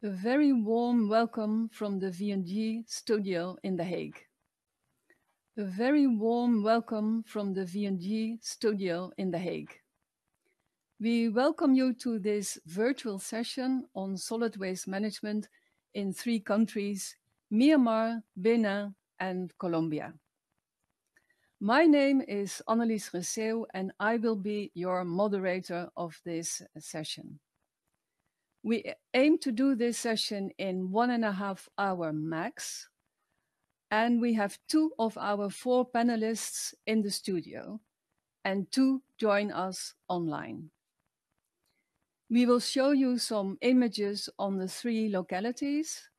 A very warm welcome from the V&G studio in The Hague. A very warm welcome from the V&G studio in The Hague. We welcome you to this virtual session on solid waste management in 3 countries, Myanmar, Benin and Colombia. My name is Annelies Resseeuw and I will be your moderator of this session. We aim to do this session in 1.5 hours max, and we have 2 of our 4 panelists in the studio, and 2 join us online. We will show you some images on the 3 localities,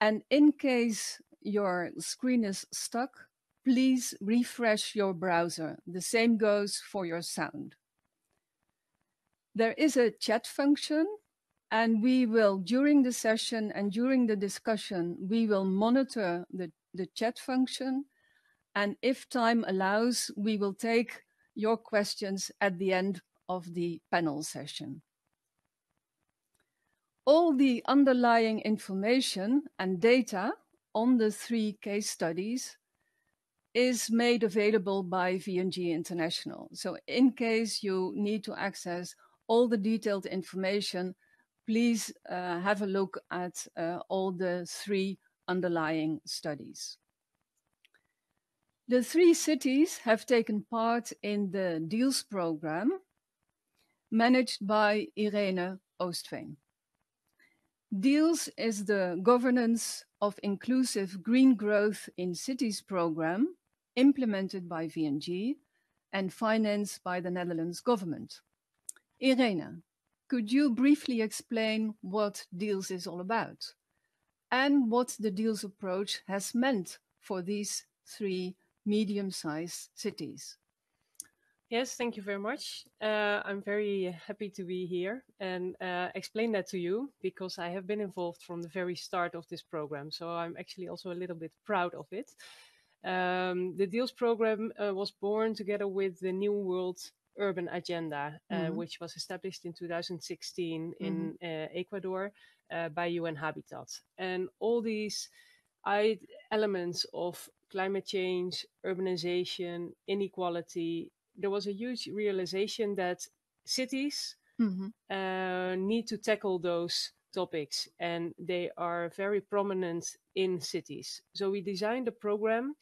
and in case your screen is stuck, please refresh your browser. The same goes for your sound. There is a chat function, and we will, during the session and during the discussion, we will monitor the chat function. And if time allows, we will take your questions at the end of the panel session. All the underlying information and data on the 3 case studies is made available by V&G International. So in case you need to access all the detailed information, please have a look at all the 3 underlying studies. The 3 cities have taken part in the DEALS program managed by Irene Oostveen. DEALS is the Governance of Inclusive Green Growth in Cities program implemented by V&G and financed by the Netherlands government. Irene, could you briefly explain what DEALS is all about and what the DEALS approach has meant for these 3 medium-sized cities? Yes, thank you very much. I'm very happy to be here and explain that to you because I have been involved from the very start of this program. So I'm actually also a little bit proud of it. The DEALS program was born together with the New World Urban Agenda, which was established in 2016 in Ecuador by UN Habitat. And all these elements of climate change, urbanization, inequality, there was a huge realization that cities need to tackle those topics, and they are very prominent in cities. So we designed a program.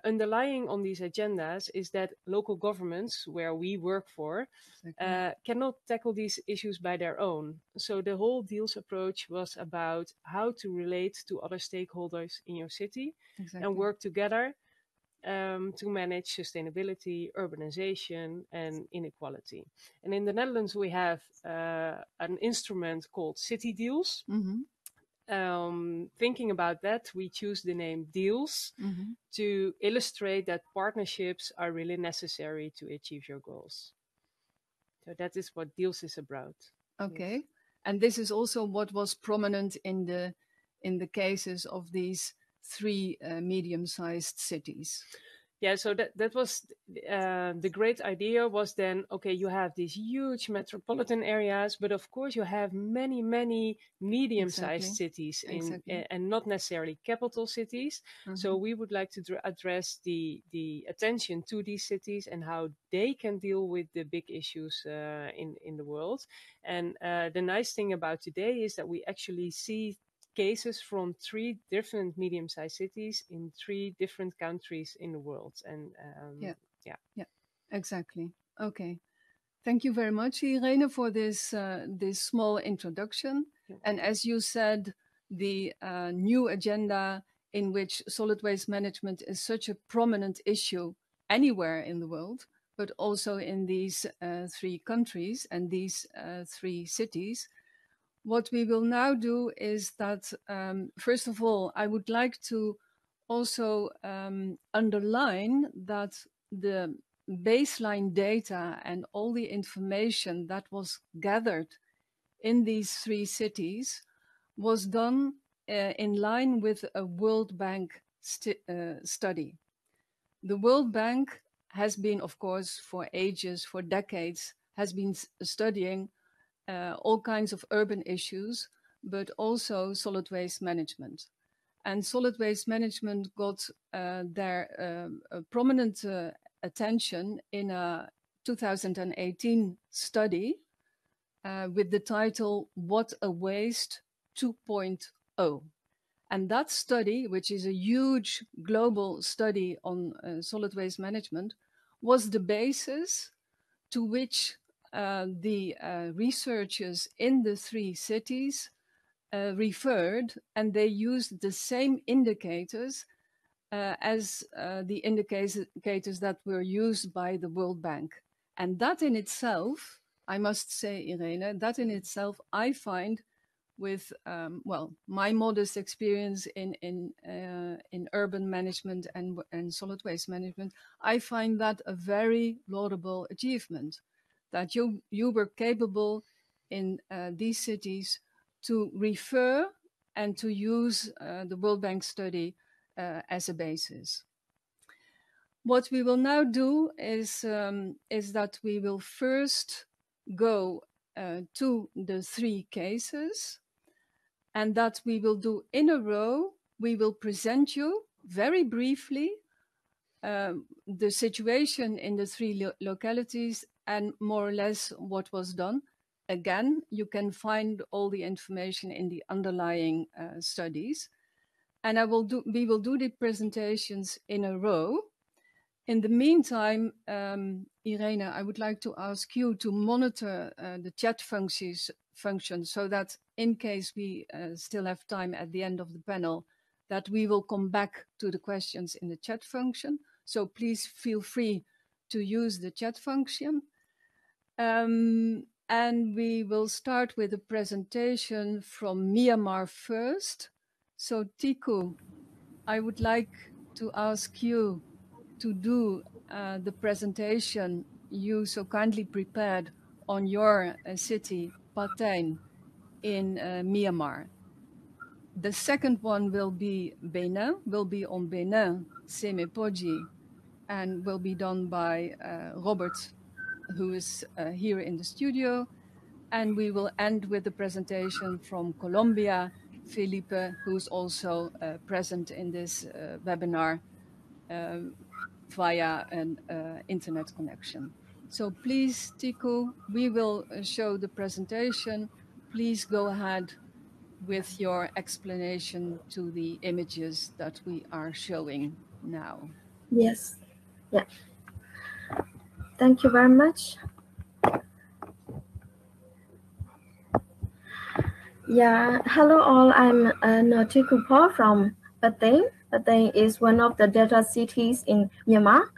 Underlying on these agendas is that local governments, where we work for, cannot tackle these issues by their own. So the whole DEALS approach was about how to relate to other stakeholders in your city and work together to manage sustainability, urbanization, and inequality. And in the Netherlands, we have an instrument called City Deals. Thinking about that, we choose the name DEALS to illustrate that partnerships are really necessary to achieve your goals. So that is what DEALS is about. Okay, yes. And this is also what was prominent in the cases of these 3 medium-sized cities. Yeah, so that was the great idea was then, okay, you have these huge metropolitan areas, but of course you have many, many medium-sized cities and not necessarily capital cities. So we would like to address the attention to these cities and how they can deal with the big issues in the world. And the nice thing about today is that we actually see cases from 3 different medium-sized cities in 3 different countries in the world. And yeah, exactly. Okay, thank you very much, Irene, for this small introduction. And as you said, the new agenda in which solid waste management is such a prominent issue anywhere in the world, but also in these 3 countries and these 3 cities. What we will now do is that, first of all, I would like to also underline that the baseline data and all the information that was gathered in these 3 cities was done in line with a World Bank study. The World Bank has been, of course, for ages, for decades, has been studying all kinds of urban issues, but also solid waste management. And solid waste management got their prominent attention in a 2018 study with the title What a Waste 2.0. And that study, which is a huge global study on solid waste management, was the basis to which the researchers in the 3 cities referred, and they used the same indicators as the indicators that were used by the World Bank. And that in itself, I must say, Irene, that in itself, I find with, well, my modest experience in urban management and solid waste management, I find that a very laudable achievement, that you were capable in these cities to refer and to use the World Bank study as a basis. What we will now do is that we will first go to the 3 cases, and that we will do in a row. We will present you very briefly the situation in the 3 localities and more or less what was done. Again, you can find all the information in the underlying studies. And we will do the presentations in a row. In the meantime, Irene, I would like to ask you to monitor the chat function so that in case we still have time at the end of the panel, that we will come back to the questions in the chat function. So please feel free to use the chat function. And we will start with a presentation from Myanmar first. So Tiku, I would like to ask you to do the presentation you so kindly prepared on your city, Patain, in Myanmar. The second one will be Benin, will be on Benin, Semepoji, and will be done by Robert, who is here in the studio. And we will end with the presentation from Colombia, Felipe, who's also present in this webinar via an internet connection. So please, Tiku, we will show the presentation. Please go ahead with your explanation to the images that we are showing now. Yes. Yeah. Thank you very much. Yeah. Hello all. I'm Noti Kupo from Patain. Patain is one of the delta cities in Myanmar.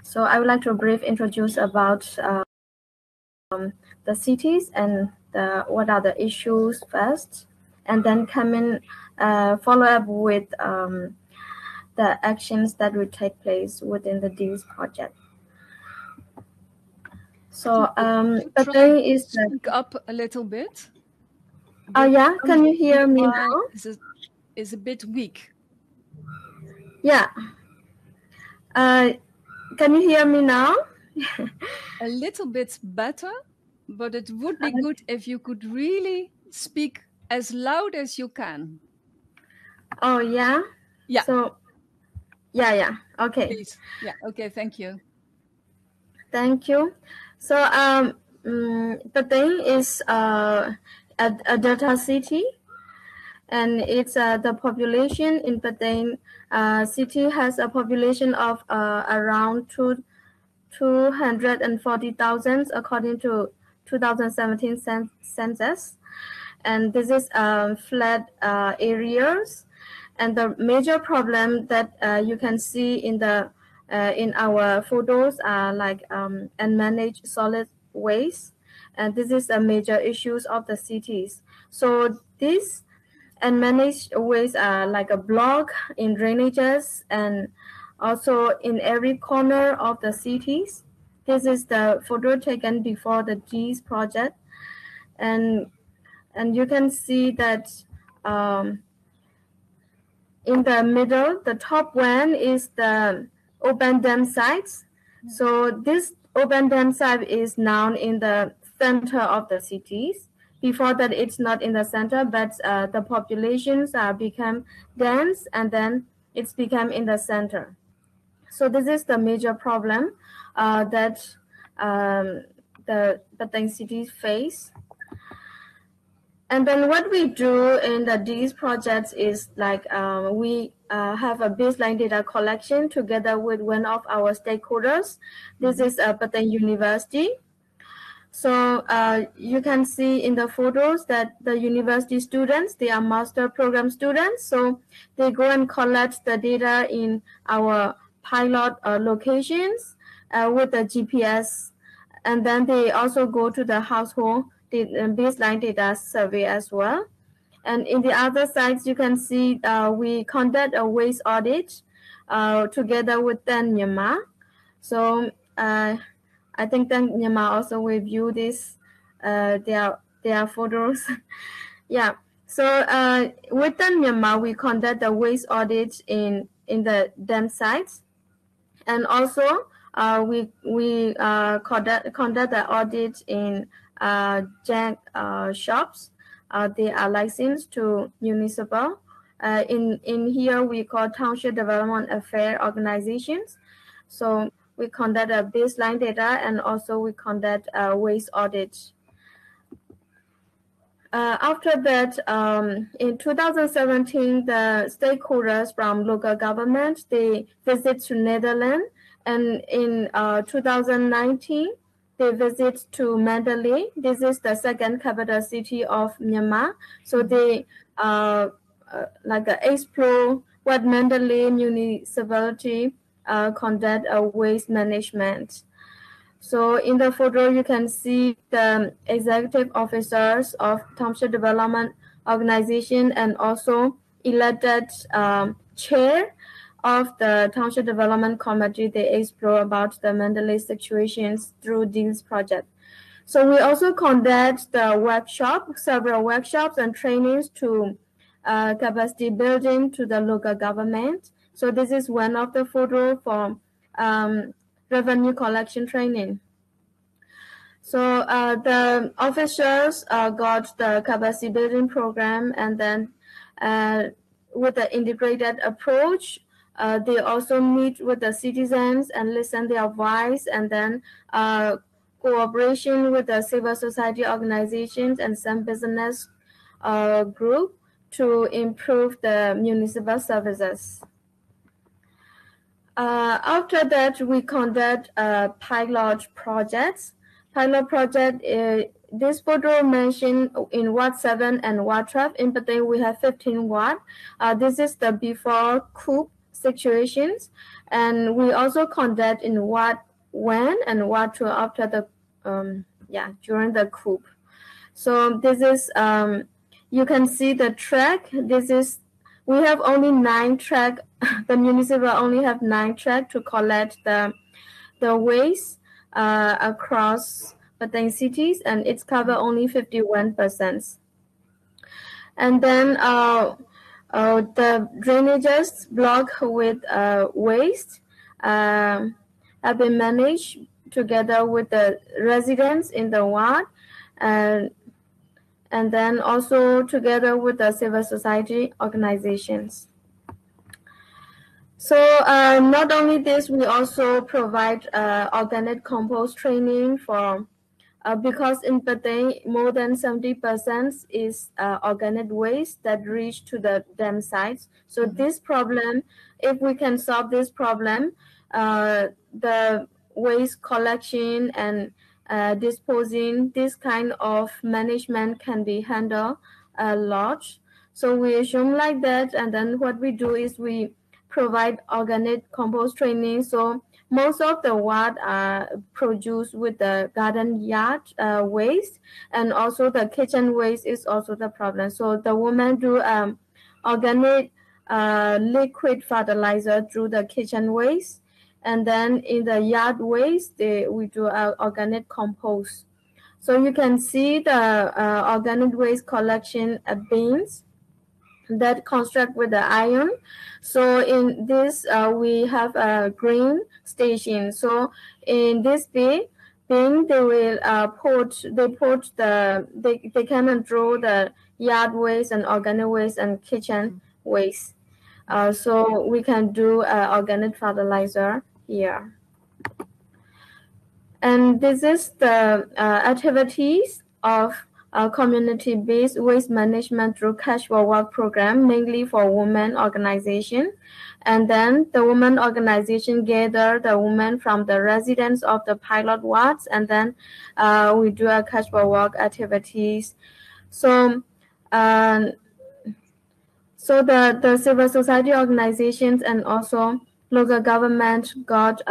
So I would like to brief introduce about the cities and what are the issues first, and then come in follow up with the actions that will take place within the DEALS project. So Patain is speak up a little bit. Oh yeah, can you hear me now? Is a bit weak. Yeah. Can you hear me now? A little bit better, but it would be good if you could really speak as loud as you can. Oh yeah? Yeah. So, yeah. Okay. Please. Yeah, okay, thank you. Thank you. So, Patain is a delta city, and it's the population in Patain city has a population of around 240,000 according to 2017 census, and this is flat areas. And the major problem that you can see in our photos are like unmanaged solid waste, and this is a major issues of the cities. So this unmanaged waste are like a block in drainages and also in every corner of the cities. This is the photo taken before the DEALS project, and you can see that in the middle, the top one is the open dam sites. So this open dam site is now in the center of the cities. Before that, it's not in the center, but the populations become dense, and then it's become in the center. So this is the major problem that the Batang cities face. And then what we do in these projects is like we have a baseline data collection together with one of our stakeholders. This is Batang University. So you can see in the photos that the university students, they are master program students. So they go and collect the data in our pilot locations with the GPS. And then they also go to the household baseline data survey as well. And in the other sides, you can see we conduct a waste audit together with Myanmar. So I think then Myanmar also will view this their photos. Yeah. So within Myanmar, we conduct the waste audit in the dam sites, and also we conduct the audit in junk shops. They are licensed to Municipal. In here, we call Township Development Affair Organizations. So we conduct a baseline data, and also we conduct a waste audit. After that, in 2017, the stakeholders from local government, they visit to Netherlands, and in 2019, they visit to Mandalay. This is the second capital city of Myanmar. So they explore what Mandalay municipality conduct a waste management. So in the photo, you can see the executive officers of Township Development Organization, and also elected chair of the Township Development Committee. They explore about the Mandalay situations through this project. So we also conduct the several workshops and trainings to capacity building to the local government. So this is one of the photo for revenue collection training. So the officers got the capacity building program, and then with the integrated approach, they also meet with the citizens and listen their voice, and then cooperation with the civil society organizations and some business group to improve the municipal services. After that, we conduct pilot projects. Pilot project, this photo mentioned in Ward 7 and Ward 12. In particular, we have 15 Ward. This is the before coup situations. And we also conduct in Ward 1 and Ward 2 after the, during the coup. So this is, you can see the track. We have only 9 track. The municipal only have 9 track to collect the waste across Batang cities, and it's cover only 51%. And then the drainages blocked with waste have been managed together with the residents in the ward, and then also together with the civil society organizations. So not only this, we also provide organic compost training for, because in Batang, more than 70% is organic waste that reach to the dam sites. So this problem, if we can solve this problem, the waste collection and disposing, this kind of management can be handled a lot. So we assume like that, and then what we do is we provide organic compost training. So most of the ward are produced with the garden yard waste, and also the kitchen waste is also the problem. So the women do organic liquid fertilizer through the kitchen waste, and then in the yard waste, we do organic compost. So you can see the organic waste collection bins that construct with the iron. So in this, we have a green station. So in this bin, being they will they can control the yard waste and organic waste and kitchen waste. So we can do organic fertilizer here. And this is the activities of community-based waste management through cash for work program, mainly for women organization. And then the women organization gather the women from the residents of the pilot wards, and then we do a cash for work activities. So the civil society organizations and also local government got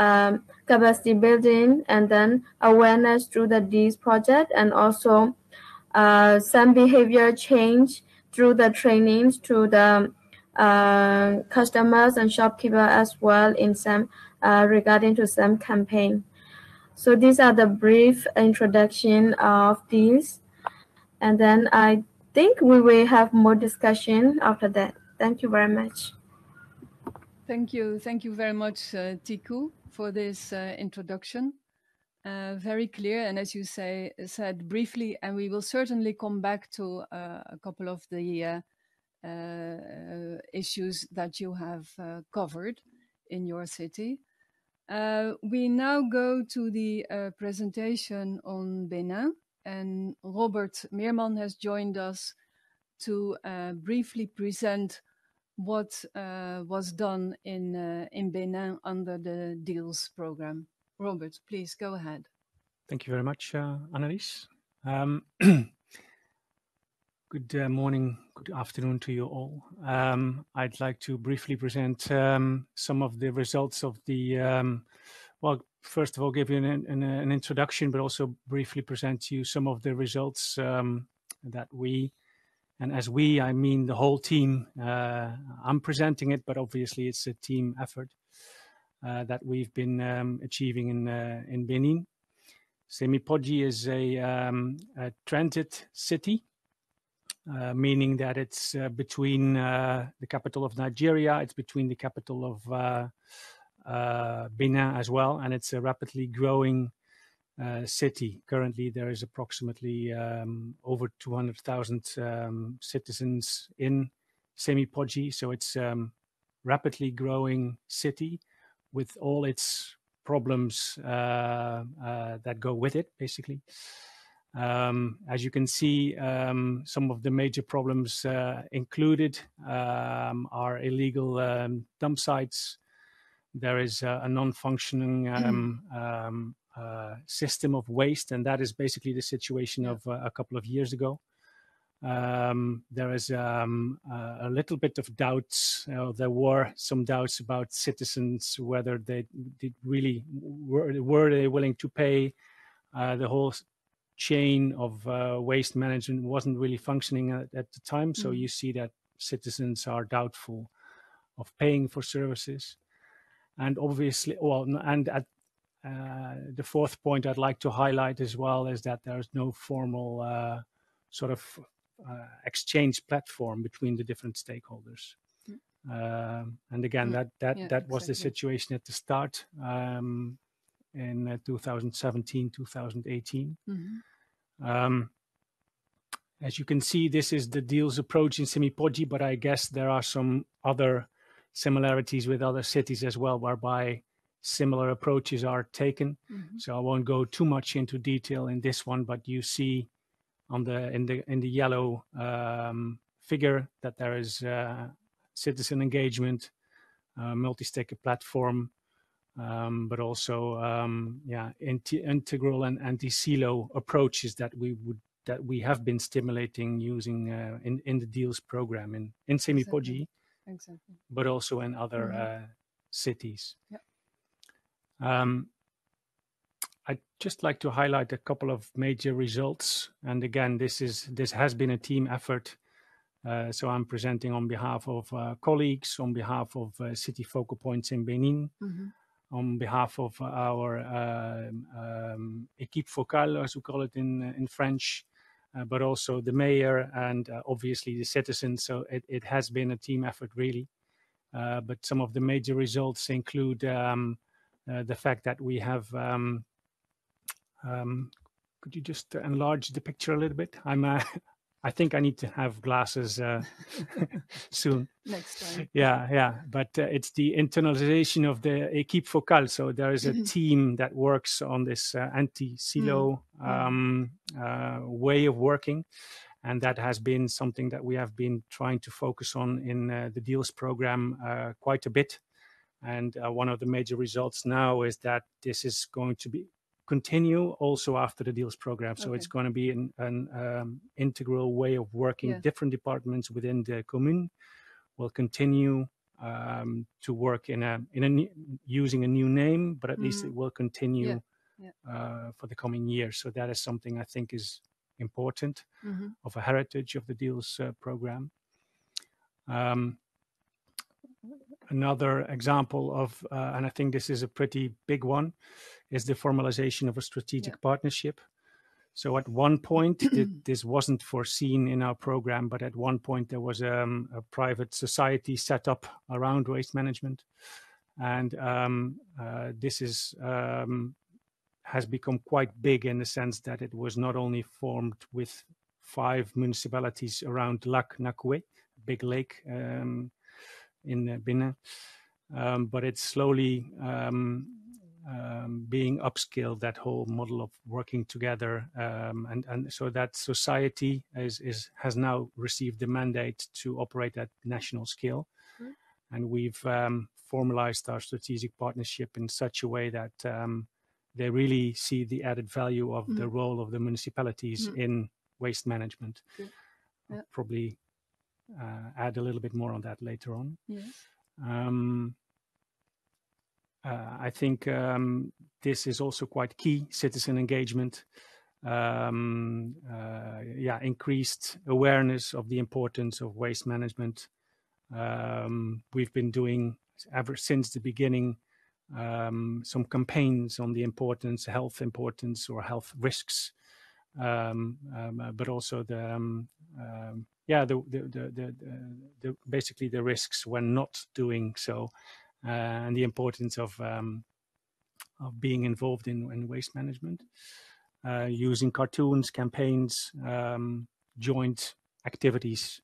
capacity building and then awareness through the DEES project, and also some behavior change through the trainings to the customers and shopkeeper as well in some regarding to some campaign. So these are the brief introduction of these, and then I think we will have more discussion after that. Thank you very much. Thank you very much, Tiku, for this introduction. Very clear, and as you said briefly, and we will certainly come back to a couple of the issues that you have covered in your city. We now go to the presentation on Benin, and Robert Meerman has joined us to briefly present what was done in Benin under the DEALS program. Robert, please go ahead. Thank you very much, Annelies. Good morning, good afternoon to you all. I'd like to briefly present some of the results of the, well, first of all, give you an introduction, but also briefly present to you some of the results that we, and as we, I mean the whole team. I'm presenting it, but obviously it's a team effort that we've been achieving in Benin. Semipodji is a transit city, meaning that it's between the capital of Nigeria, it's between the capital of Benin as well, and it's a rapidly growing city. Currently, there is approximately over 200,000 citizens in Semipodji, so it's rapidly growing city with all its problems that go with it, basically. As you can see, some of the major problems included are illegal dump sites. There is a non-functioning system of waste, and that is basically the situation of a couple of years ago. There is a little bit of doubts. There were some doubts about citizens, whether they did really were they willing to pay. The whole chain of waste management wasn't really functioning at the time, so you see that citizens are doubtful of paying for services. And obviously, well, and at the fourth point I'd like to highlight as well is that there is no formal sort of exchange platform between the different stakeholders. And again, that was the situation at the start in 2017, 2018. As you can see, this is the DEALS approach in Semipodji, but I guess there are some other similarities with other cities as well, whereby similar approaches are taken. So I won't go too much into detail in this one, but you see on in the yellow figure that there is citizen engagement, multi-stakeholder platform, but also integral and anti-silo approaches that we have been stimulating using in the DEALS program in Semipodji, exactly. But also in other cities. I'd just like to highlight a couple of major results. And again, this has been a team effort. So I'm presenting on behalf of colleagues, on behalf of city focal points in Benin, on behalf of our équipe focale, as we call it in French, but also the mayor and obviously the citizens. So it has been a team effort, really. But some of the major results include the fact that we have Could you just enlarge the picture a little bit? I think I need to have glasses soon. Next time. Yeah. But it's the internalization of the équipe focale. So there is a team that works on this anti-silo way of working. And that has been something that we have been trying to focus on in the deals program quite a bit. And one of the major results now is that this is going to continue also after the deals program. So it's going to be an integral way of working. Yeah. Different departments within the commune will continue to work using a new name, but at least it will continue for the coming years. So that is something I think is important of a heritage of the deals program. Another example of, and I think this is a pretty big one, is the formalization of a strategic partnership. So at one point, this wasn't foreseen in our program, but at one point there was a private society set up around waste management. And this has become quite big in the sense that it was not only formed with 5 municipalities around Lac Nakwe, big lake, in Benin, but it's slowly being upscaled, that whole model of working together, and so that society has now received the mandate to operate at national scale, and we've formalized our strategic partnership in such a way that they really see the added value of the role of the municipalities in waste management. I'll probably add a little bit more on that later on. Yes. I think this is also quite key, citizen engagement, increased awareness of the importance of waste management. We've been doing, ever since the beginning, some campaigns on the importance, health importance or health risks, but also basically the risks when not doing so, and the importance of being involved in waste management, using cartoons, campaigns, joint activities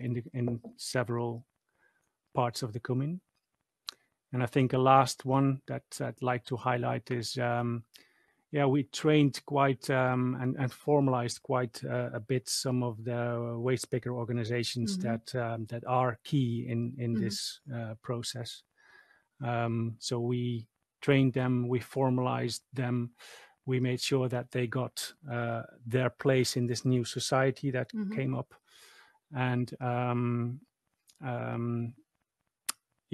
in several parts of the commune. And I think a last one that I'd like to highlight is, we trained quite and formalized quite a bit some of the waste picker organizations that are key in this process. So we trained them, we formalized them, we made sure that they got their place in this new society that came up. And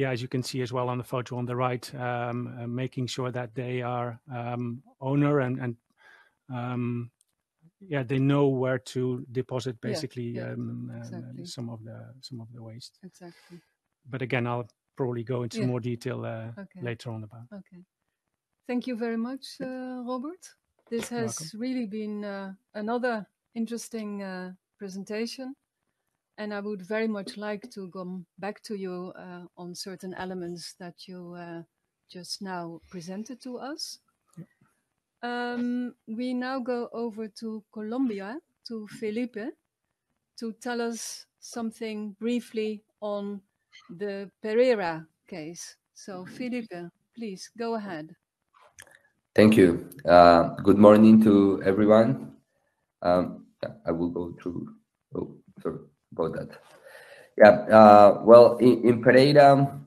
as you can see as well on the photo on the right, making sure that they are owner and they know where to deposit basically exactly. some of the waste. Exactly. But again, I'll probably go into more detail later on about. Okay. Thank you very much, Robert. This has really been another interesting presentation. And I would very much like to come back to you on certain elements that you just now presented to us. We now go over to Colombia, to Felipe, to tell us something briefly on the Pereira case. So Felipe, please go ahead. Thank you. Good morning to everyone. I will go through, sorry about that. Well, in Pereira,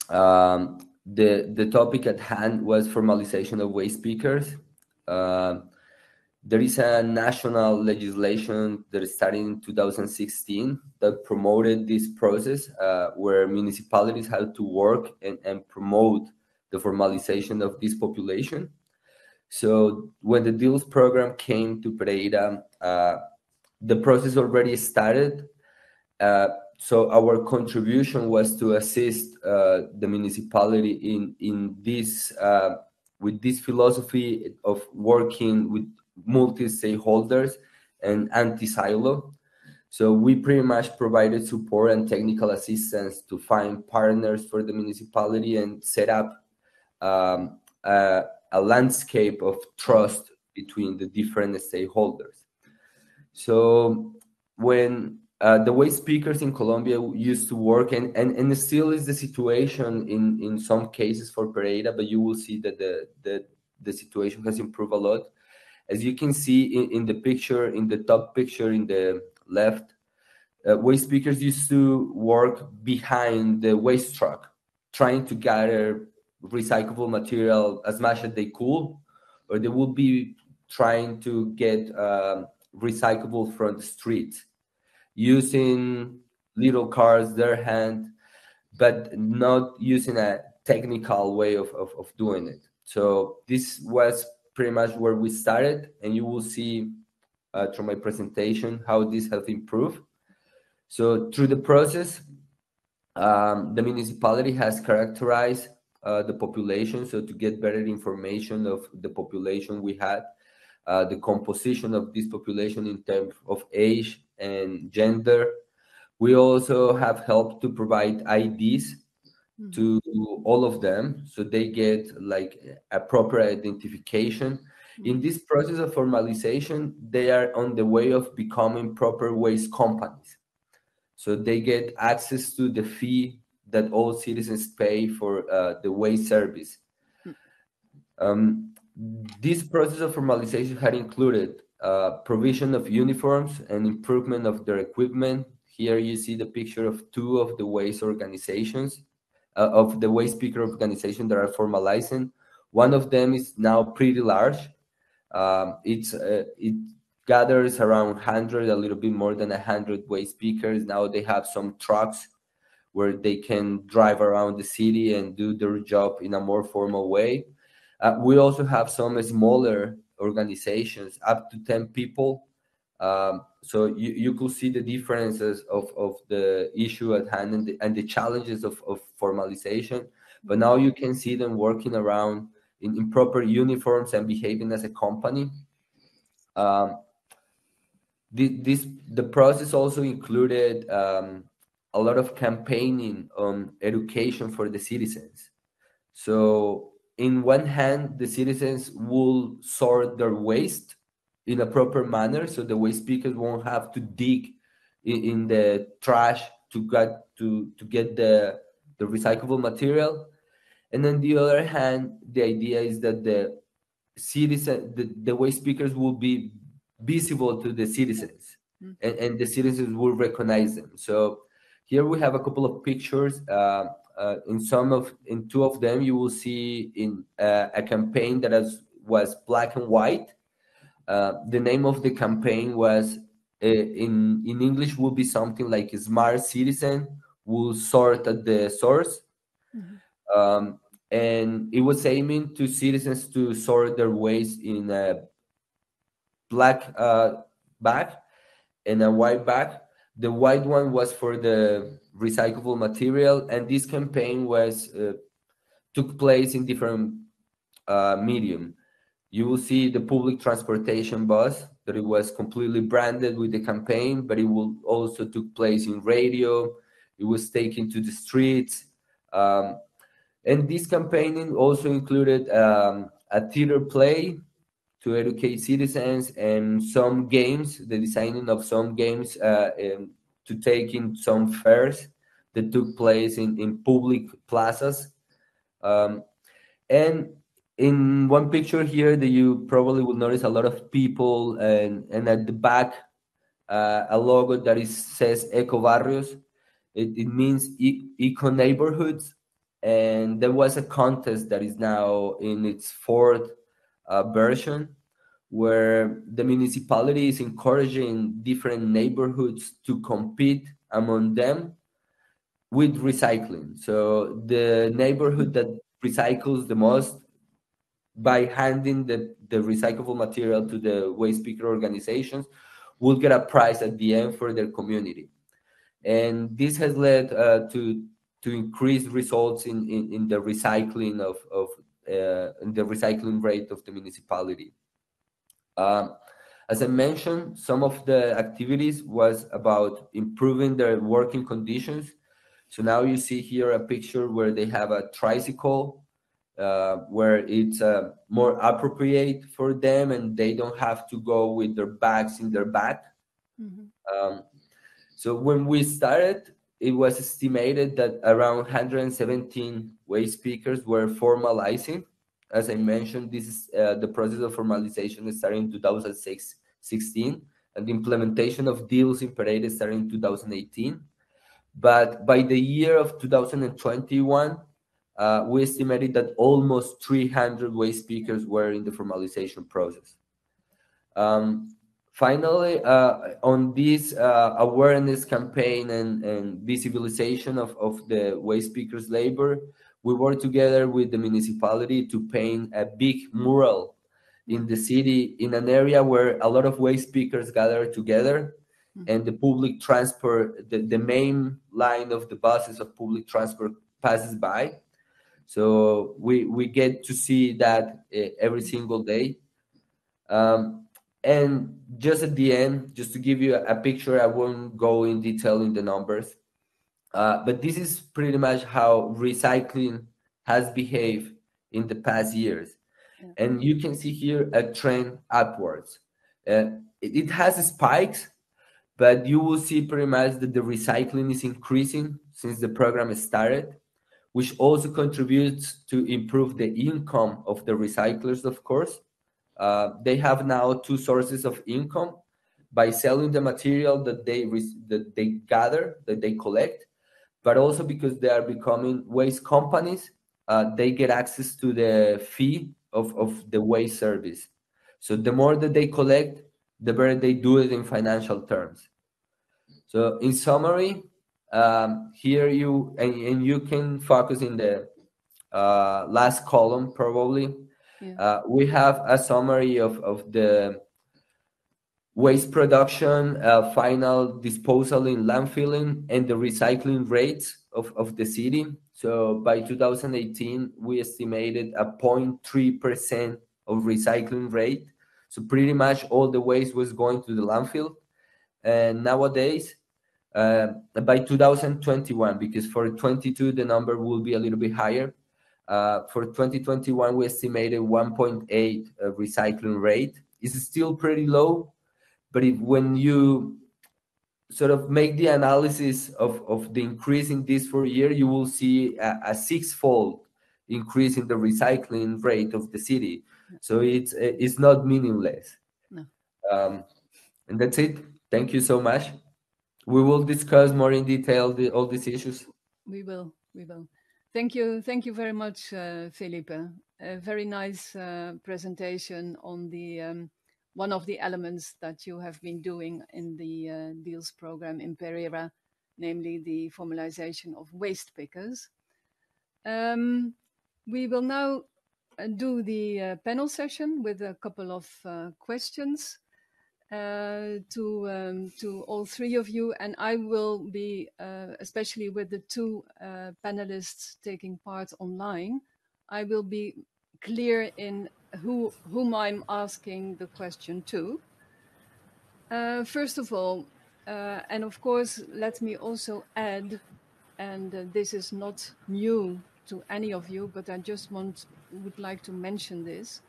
the topic at hand was formalization of waste pickers. There is a national legislation that started in 2016 that promoted this process, where municipalities had to work and promote the formalization of this population. So when the deals program came to Pereira, the process already started. So our contribution was to assist the municipality in this with this philosophy of working with multi-stakeholders and anti-silo. So we pretty much provided support and technical assistance to find partners for the municipality and set up a landscape of trust between the different stakeholders. So when the way speakers in Colombia used to work, and still is the situation in some cases for Pereira, but you will see that the situation has improved a lot. As you can see in the picture, in the top picture in the left, waste speakers used to work behind the waste truck, trying to gather recyclable material as much as they could, or they would be trying to get recyclable from the street, using little cars, their hand, but not using a technical way of doing it. So this was pretty much where we started, and you will see through my presentation how this has improved. So through the process, the municipality has characterized the population, so to get better information of the population we had, the composition of this population in terms of age and gender. We also have helped to provide IDs to all of them, so they get like a proper identification. In this process of formalization, they are on the way of becoming proper waste companies. So they get access to the fee that all citizens pay for the waste service. This process of formalization had included provision of uniforms and improvement of their equipment. Here you see the picture of two of the waste organizations, of the waste speaker organization that are formalizing. One of them is now pretty large. It gathers around 100, a little bit more than 100 waste speakers. Now they have some trucks where they can drive around the city and do their job in a more formal way. We also have some smaller organizations, up to 10 people. So you could see the differences of the issue at hand and the challenges of formalization. But now you can see them working around in proper uniforms and behaving as a company. The process also included a lot of campaigning on education for the citizens. So in one hand, the citizens will sort their waste in a proper manner, so the waste speakers won't have to dig in the trash to get the recyclable material. And on the other hand, the idea is that the waste speakers will be visible to the citizens, and the citizens will recognize them. So here we have a couple of pictures. In two of them, you will see in a campaign that was black and white. The name of the campaign was in English would be something like a smart citizen will sort at the source. And it was aiming to citizens to sort their waste in a black bag and a white bag. The white one was for the recyclable material, and this campaign took place in different medium. You will see the public transportation bus, that it was completely branded with the campaign, but it will also took place in radio. It was taken to the streets. And this campaigning also included a theater play to educate citizens, and some games, the designing of some games to take in some fairs that took place in public plazas. And in one picture here that you probably will notice a lot of people, and at the back, a logo that says Eco Barrios. It means eco neighborhoods. And there was a contest that is now in its fourth version, where the municipality is encouraging different neighborhoods to compete among them with recycling. So the neighborhood that recycles the most, by handing the recyclable material to the waste speaker organizations, will get a prize at the end for their community. And this has led to increased results in the recycling in the recycling rate of the municipality. As I mentioned, some of the activities was about improving their working conditions. So now you see here a picture where they have a tricycle where it's more appropriate for them and they don't have to go with their bags in their back. So when we started, it was estimated that around 117 waste pickers were formalizing. As I mentioned, this is the process of formalization started in 2016, and the implementation of deals in Pereira started in 2018. But by the year of 2021, we estimated that almost 300 waste pickers were in the formalization process. Finally, on this awareness campaign and visibilization of the waste pickers' labor, we worked together with the municipality to paint a big mural in the city in an area where a lot of waste pickers gather together, and the public transport, the main line of the buses of public transport passes by. So we get to see that every single day. And just at the end, just to give you a picture, I won't go in detail in the numbers, but this is pretty much how recycling has behaved in the past years. And you can see here a trend upwards. It has spikes, but you will see pretty much that the recycling is increasing since the program started, which also contributes to improve the income of the recyclers, of course. They have now two sources of income by selling the material that they gather, that they collect, but also because they are becoming waste companies, they get access to the fee of the waste service. So the more that they collect, the better they do it in financial terms. So in summary, here you can focus in the last column probably. We have a summary of the waste production, final disposal in landfilling, and the recycling rates of the city. So by 2018, we estimated a 0.3% of recycling rate. So pretty much all the waste was going to the landfill. And nowadays, by 2021, because for 22 the number will be a little bit higher. For 2021, we estimated 1.8 recycling rate. It's still pretty low, but when you sort of make the analysis of the increase in this for a year, you will see a six-fold increase in the recycling rate of the city. So it's not meaningless. No. And that's it. Thank you so much. We will discuss more in detail all these issues. We will. Thank you very much, Felipe. A very nice presentation on the one of the elements that you have been doing in the deals program in Pereira, namely the formalization of waste pickers. We will now do the panel session with a couple of questions to all three of you, and I will be, especially with the two panelists taking part online, I will be clear in whom I'm asking the question to. First of all, and of course, let me also add, and this is not new to any of you, but I just would like to mention this.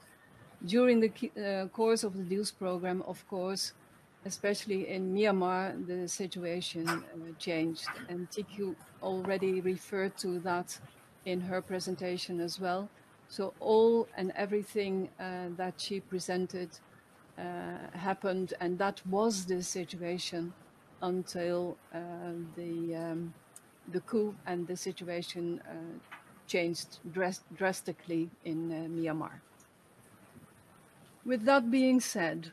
During the course of the deals program, of course, especially in Myanmar, the situation changed, and TQ already referred to that in her presentation as well. So all and everything that she presented happened, and that was the situation until the coup, and the situation changed drastically in Myanmar. With that being said,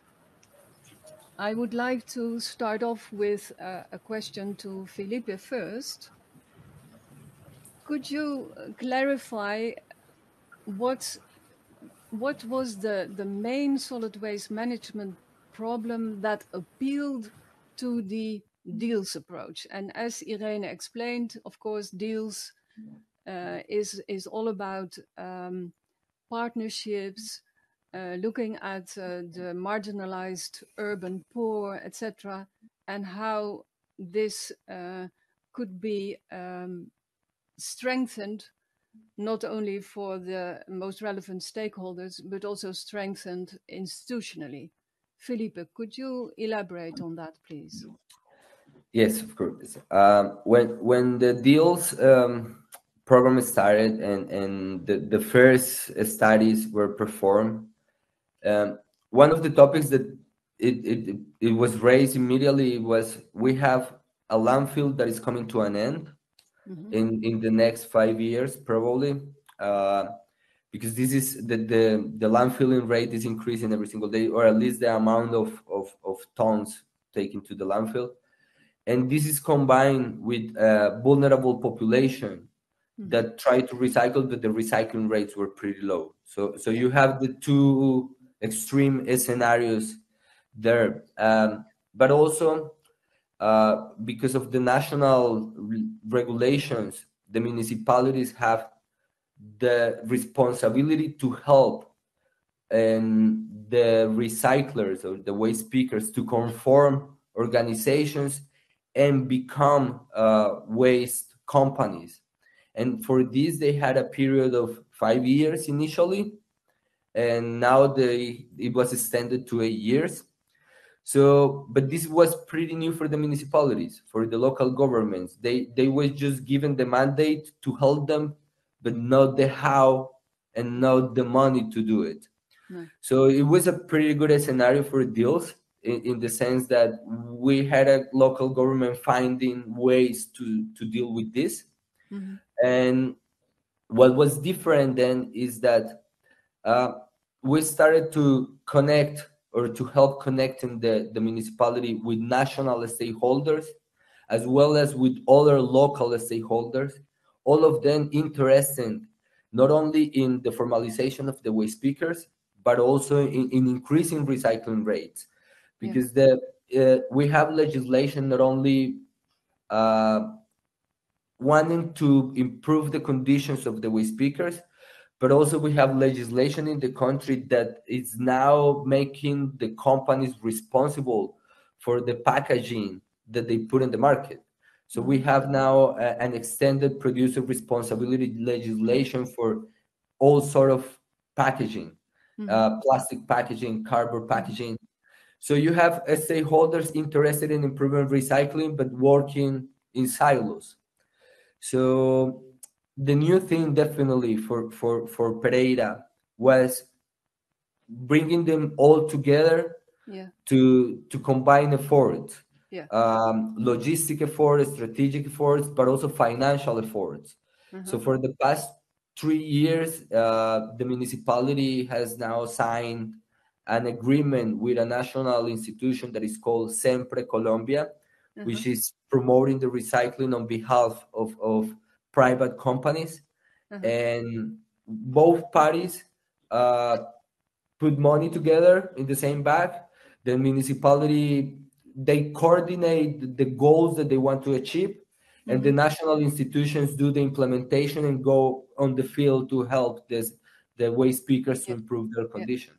I would like to start off with a question to Felipe first. Could you clarify what was the main solid waste management problem that appealed to the deals approach? And as Irene explained, of course, deals is all about partnerships, looking at the marginalized urban poor, etc., and how this could be strengthened not only for the most relevant stakeholders, but also strengthened institutionally. Felipe, could you elaborate on that, please? Yes, of course. When the deals program started and the first studies were performed, one of the topics that it was raised immediately was we have a landfill that is coming to an end in the next 5 years probably, because this is the landfilling rate is increasing every single day, or at least the amount of tons taken to the landfill. And this is combined with a vulnerable population that try to recycle, but the recycling rates were pretty low. So you have the two extreme scenarios there. But also, because of the national regulations, the municipalities have the responsibility to help and the recyclers or the waste pickers to conform organizations and become waste companies. And for this, they had a period of 5 years initially, and now it was extended to 8 years. So, but this was pretty new for the municipalities, for the local governments. They were just given the mandate to help them, but not the how and not the money to do it. No. So it was a pretty good scenario for deals in the sense that we had a local government finding ways to deal with this. And what was different then is that we started to connect or to help connecting the municipality with national stakeholders, as well as with other local stakeholders, all of them interested not only in the formalization of the waste pickers, but also in increasing recycling rates. Because we have legislation not only wanting to improve the conditions of the waste pickers, but also we have legislation in the country that is now making the companies responsible for the packaging that they put in the market. So we have now an extended producer responsibility legislation for all sort of packaging, plastic packaging, cardboard packaging. So you have stakeholders interested in improving recycling, but working in silos. So the new thing definitely for Pereira was bringing them all together to combine efforts, logistic efforts, strategic efforts, but also financial efforts. So for the past 3 years, the municipality has now signed an agreement with a national institution that is called Sempre Colombia, which is promoting the recycling on behalf of private companies. And both parties put money together in the same bag. The municipality, they coordinate the goals that they want to achieve, and the national institutions do the implementation and go on the field to help the waste pickers to improve their conditions.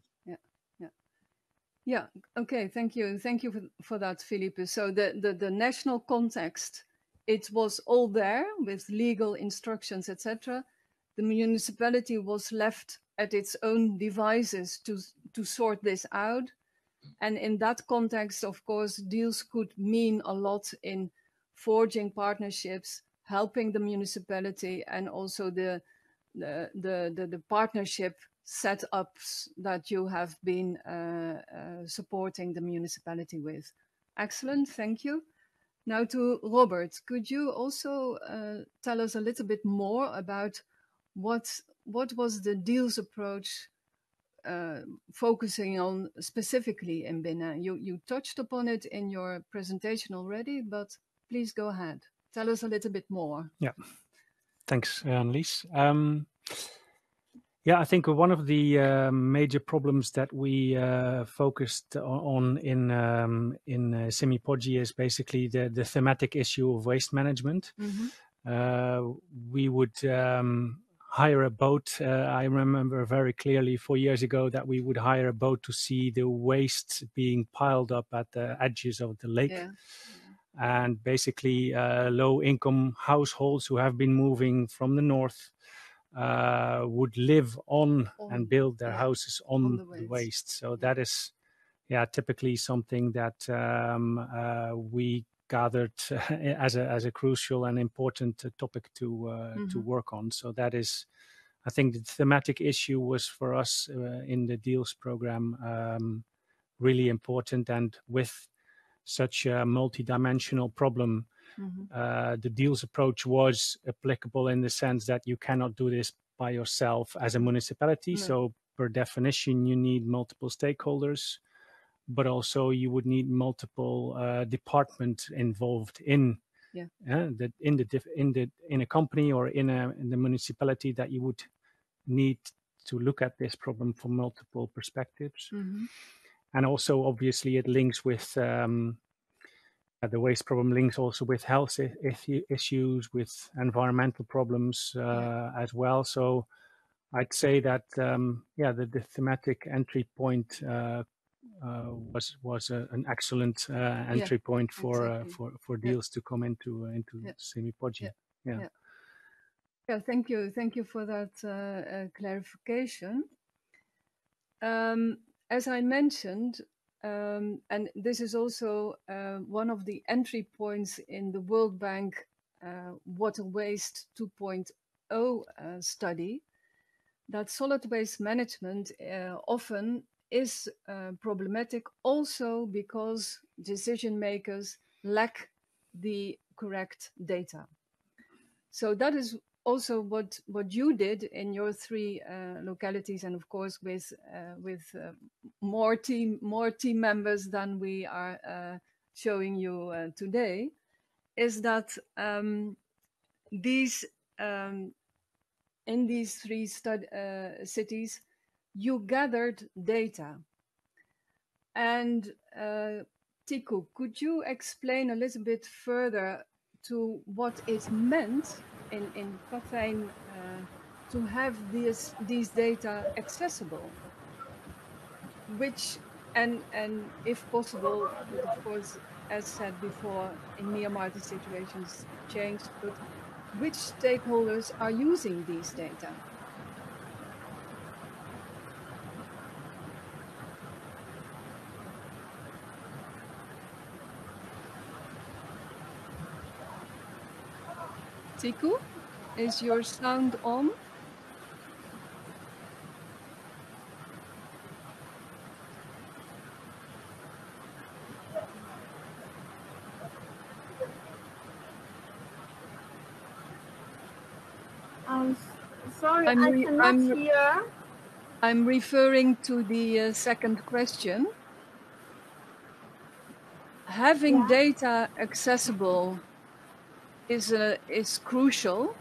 Yeah. Okay. Thank you. Thank you for that, Felipe. So the national context, it was all there with legal instructions, etc. The municipality was left at its own devices to sort this out. And in that context, of course, deals could mean a lot in forging partnerships, helping the municipality, and also the partnership setups that you have been supporting the municipality with. Excellent, thank you. Now to Robert, could you also tell us a little bit more about what was the deals approach focusing on specifically in Benin? You touched upon it in your presentation already, but please go ahead. Tell us a little bit more. Yeah, thanks, Annelies. Yeah, I think one of the major problems that we focused on in Semipoji is basically the thematic issue of waste management. We would hire a boat. I remember very clearly 4 years ago that we would hire a boat to see the waste being piled up at the edges of the lake. And basically low-income households who have been moving from the north would live on and build their houses on the waste. So that is, typically something that we gathered as a crucial and important topic to work on. So that is, I think, the thematic issue was for us in the DEALS program really important, and with such a multi-dimensional problem, the DEALS approach was applicable in the sense that you cannot do this by yourself as a municipality. So per definition, you need multiple stakeholders, but also you would need multiple departments involved in in a company or in the municipality, that you would need to look at this problem from multiple perspectives. And also, obviously, it links with the waste problem links also with health issues, with environmental problems as well. So I'd say that the thematic entry point was an excellent entry point for DEALS to come into Semi-Podgy. Thank you for that clarification. As I mentioned, and this is also one of the entry points in the World Bank Water Waste 2.0 study, that solid waste management often is problematic also because decision makers lack the correct data. So that is also what you did in your 3 localities, and of course with more team members than we are showing you today, is that in these 3 cities you gathered data. And Tiku, could you explain a little bit further to what it meant in Kathleen to have these data accessible, which and if possible, but of course, as said before, in Myanmar the situation's changed, but which stakeholders are using these data? Tiku, is your sound on? Sorry, I cannot hear. I'm referring to the second question. Having data accessible is crucial,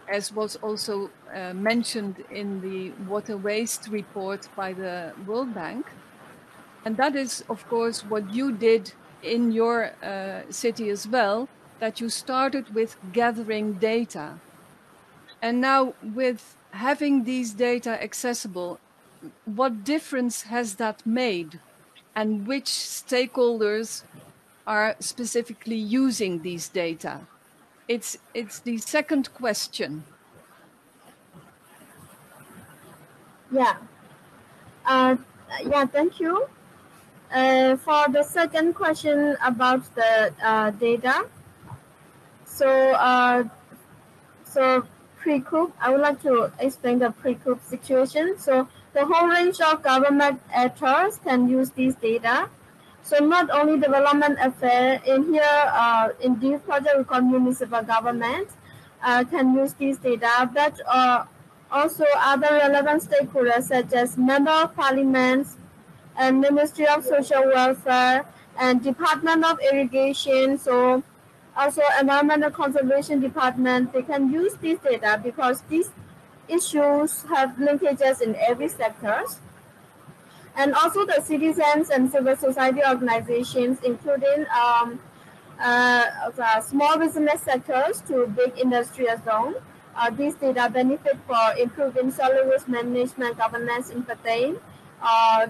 as was also mentioned in the water waste report by the World Bank. And that is, of course, what you did in your city as well, that you started with gathering data. And now with having these data accessible, what difference has that made? And which stakeholders are specifically using these data? It's the second question. Thank you. For the second question about the data, so pre-coup, I would like to explain the pre-coup situation. So the whole range of government actors can use these data. So not only development affairs, in here, in this project we call municipal government, can use these data, but also other relevant stakeholders such as member of parliaments and Ministry of Social Welfare and Department of Irrigation, so also Environmental Conservation Department, they can use this data because these issues have linkages in every sector. And also the citizens and civil society organizations, including small business sectors to big industry as well. These data benefit for improving solid waste management governance in Patain,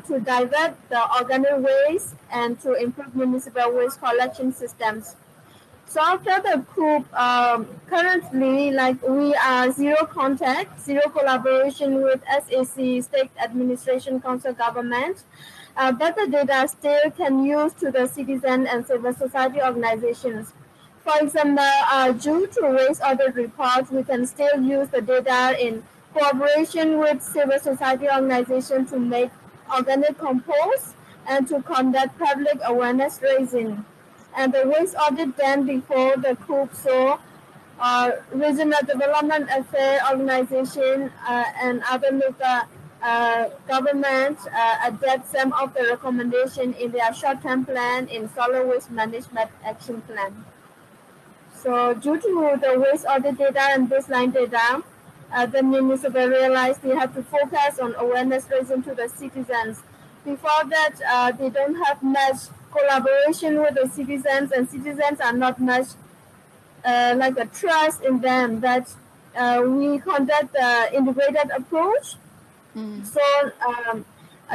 to divert the organic waste and to improve municipal waste collection systems. So after the coup, currently, like we are zero contact, zero collaboration with SAC, State Administration Council government, but the data still can use to the citizen and civil society organizations. For example, due to waste audit reports, we can still use the data in cooperation with civil society organizations to make organic compost and to conduct public awareness raising. And the waste audit done before the coup, so regional development affair organization and other local governments adapt some of the recommendation in their short-term plan in solid waste management action plan. So due to the waste audit data and baseline data, the municipal realized they have to focus on awareness raising to the citizens. Before that, they don't have much collaboration with the citizens, and citizens are not much like a trust in them that we conduct the integrated approach. So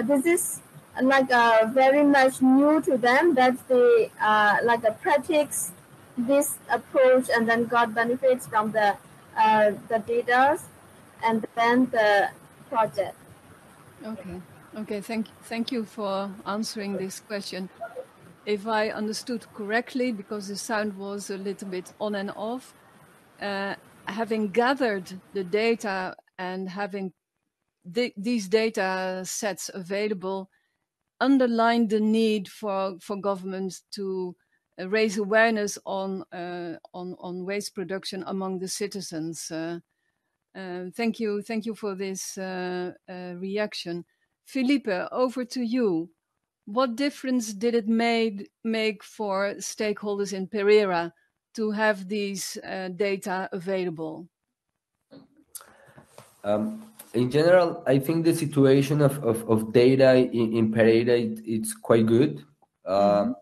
this is like very much new to them that they like practice this approach and then got benefits from the data and then the project. Okay. Okay. Thank you for answering this question. If I understood correctly, because the sound was a little bit on and off, having gathered the data and having these data sets available, underlined the need for governments to raise awareness on waste production among the citizens. Thank you for this reaction. Felipe, over to you. What difference did it make for stakeholders in Pereira to have these data available? In general, I think the situation of data in Pereira it's quite good. The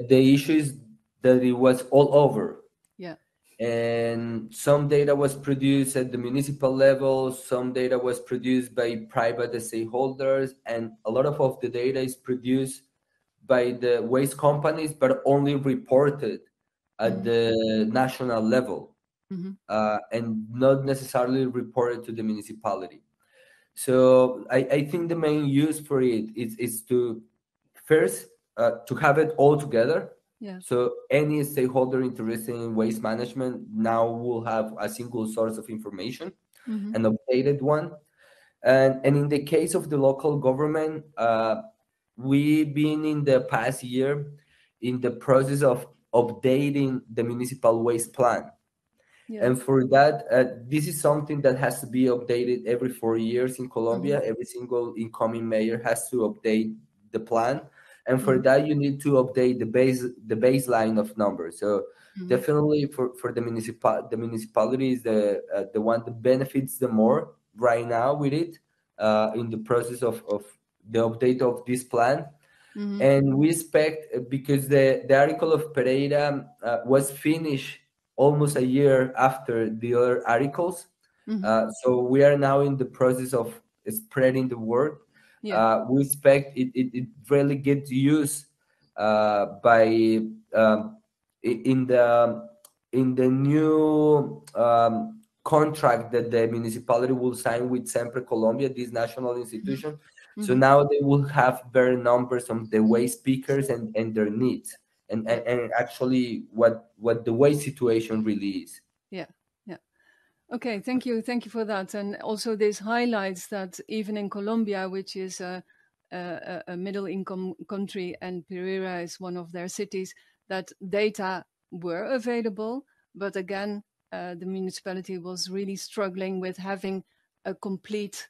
issue is that it was all over. Yeah. And some data was produced at the municipal level, some data was produced by private stakeholders, and a lot of the data is produced by the waste companies, but only reported at the national level, and not necessarily reported to the municipality. So I think the main use for it is to first to have it all together. Yeah. So any stakeholder interested in waste management now will have a single source of information, an updated one. And in the case of the local government, we've been in the past year in the process of updating the municipal waste plan. Yeah. And for that, this is something that has to be updated every 4 years in Colombia. Every single incoming mayor has to update the plan. And for that, you need to update the baseline of numbers. So definitely for the municipality is the one that benefits the more right now with it in the process of the update of this plan. And we expect, because the article of Pereira was finished almost a year after the other articles. So we are now in the process of spreading the word. Yeah. We expect it really gets used by in the new contract that the municipality will sign with Sempre Colombia, this national institution. So now they will have better numbers on the waste speakers and their needs, and actually what the waste situation really is. Yeah. Yeah. Okay. Thank you for that. And also this highlights that even in Colombia, which is a middle income country, and Pereira is one of their cities, that data were available. But again, the municipality was really struggling with having a complete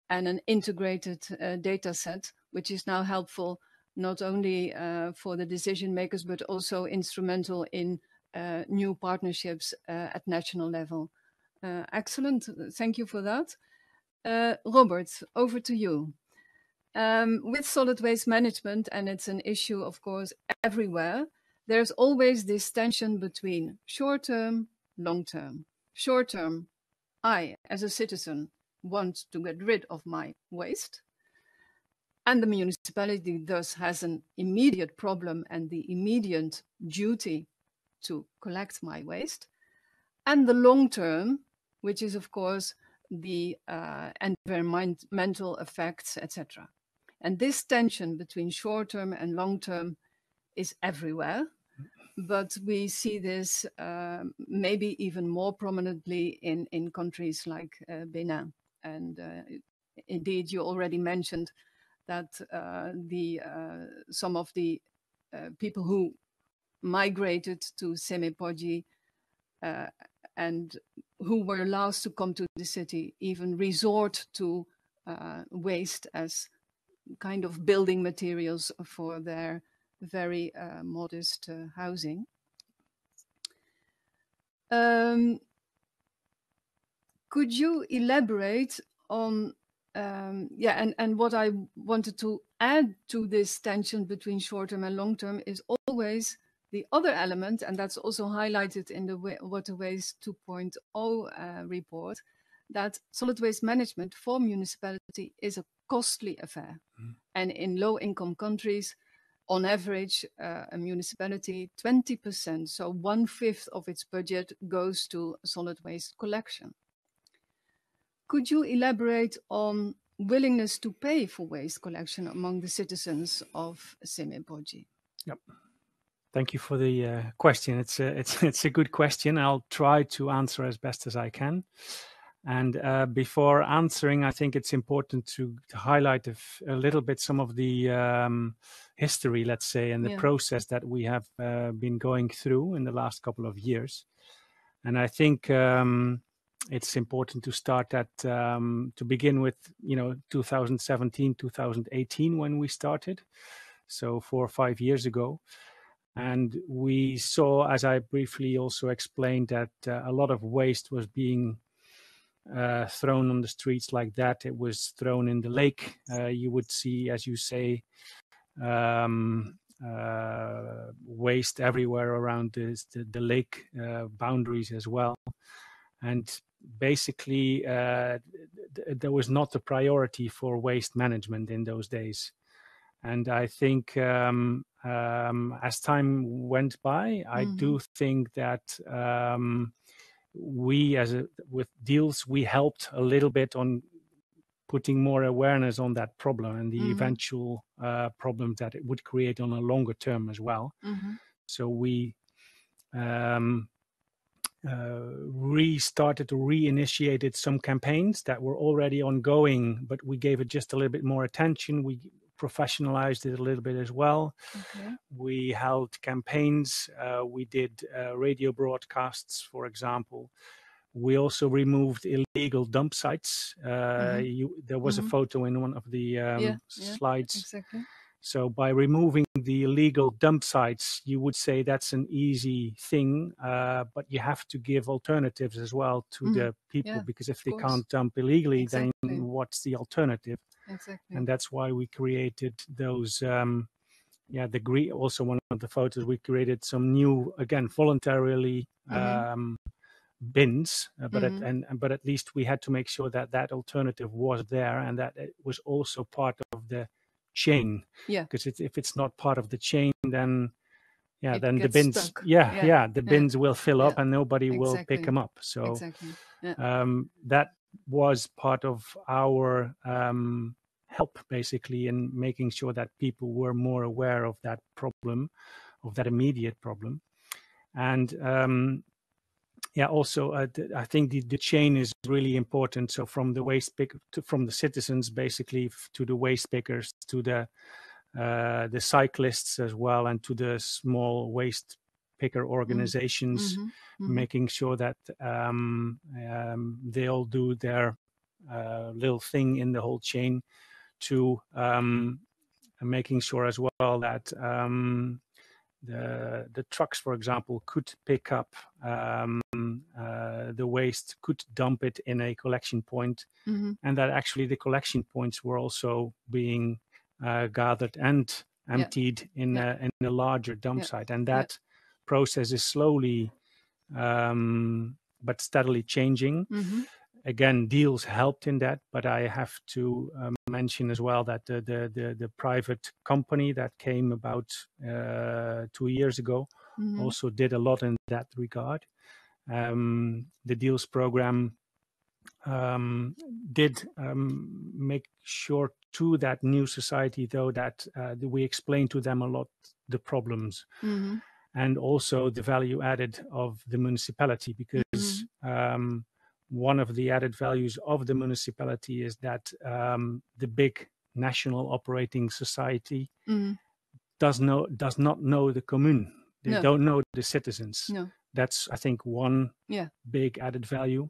and an integrated data set, which is now helpful not only for the decision makers, but also instrumental in new partnerships at national level. Excellent. Thank you for that. Robert, over to you. With solid waste management, and it's an issue, of course, everywhere, there's always this tension between short-term, long-term. Short-term, I, as a citizen, want to get rid of my waste. And the municipality thus has an immediate problem and the immediate duty to collect my waste. And the long term, which is, of course, the environmental effects, etc. And this tension between short term and long term is everywhere. But we see this maybe even more prominently in countries like Benin. And indeed, you already mentioned that some of the people who migrated to Semepoji and who were last to come to the city even resort to waste as kind of building materials for their very modest housing. Could you elaborate on, and what I wanted to add to this tension between short-term and long-term is always the other element, and that's also highlighted in the Water Waste 2.0 report, that solid waste management for municipality is a costly affair. Mm. And in low-income countries, on average, a municipality, 20%, so 1/5 of its budget goes to solid waste collection. Could you elaborate on willingness to pay for waste collection among the citizens of Semepoji? Yep. Thank you for the question. It's a good question. I'll try to answer as best as I can. And before answering, I think it's important to highlight a little bit some of the history, let's say, and the process that we have been going through in the last couple of years. And I think it's important to start at to begin with, 2017, 2018 when we started, so 4 or 5 years ago. And we saw, as I briefly also explained, that a lot of waste was being thrown on the streets like that. It was thrown in the lake. You would see, as you say, waste everywhere around the lake boundaries as well. And basically, there was not a priority for waste management in those days. And I think as time went by, I do think that we, with deals, we helped a little bit on putting more awareness on that problem and the eventual problems that it would create on a longer term as well. So we reinitiated some campaigns that were already ongoing, but we gave it just a little bit more attention. We professionalized it a little bit as well. Okay. We held campaigns. We did radio broadcasts, for example. We also removed illegal dump sites. There was a photo in one of the slides. Exactly. So by removing the illegal dump sites, you would say that's an easy thing, but you have to give alternatives as well to the people, because if they can't dump illegally, then what's the alternative? Exactly. And that's why we created those, also one of the photos, we created some new, again, voluntarily bins, but at least we had to make sure that that alternative was there and that it was also part of the chain. Because if it's not part of the chain, then then the bins the bins will fill up and nobody will pick them up. So that was part of our help basically in making sure that people were more aware of that problem, of that immediate problem. And also I think the chain is really important. So from the waste pick from the citizens basically to the waste pickers to the cyclists as well, and to the small waste picker organizations, making sure that they all do their little thing in the whole chain, to making sure as well that the trucks, for example, could pick up the waste, could dump it in a collection point, and that actually the collection points were also being gathered and emptied in a larger dump site. And that process is slowly but steadily changing. Again, deals helped in that, but I have to mention as well that the private company that came about 2 years ago also did a lot in that regard. The deals program did make sure to that new society, though, that we explained to them a lot the problems and also the value added of the municipality, because one of the added values of the municipality is that the big national operating society does not know the commune. They don't know the citizens. That's, I think, one big added value.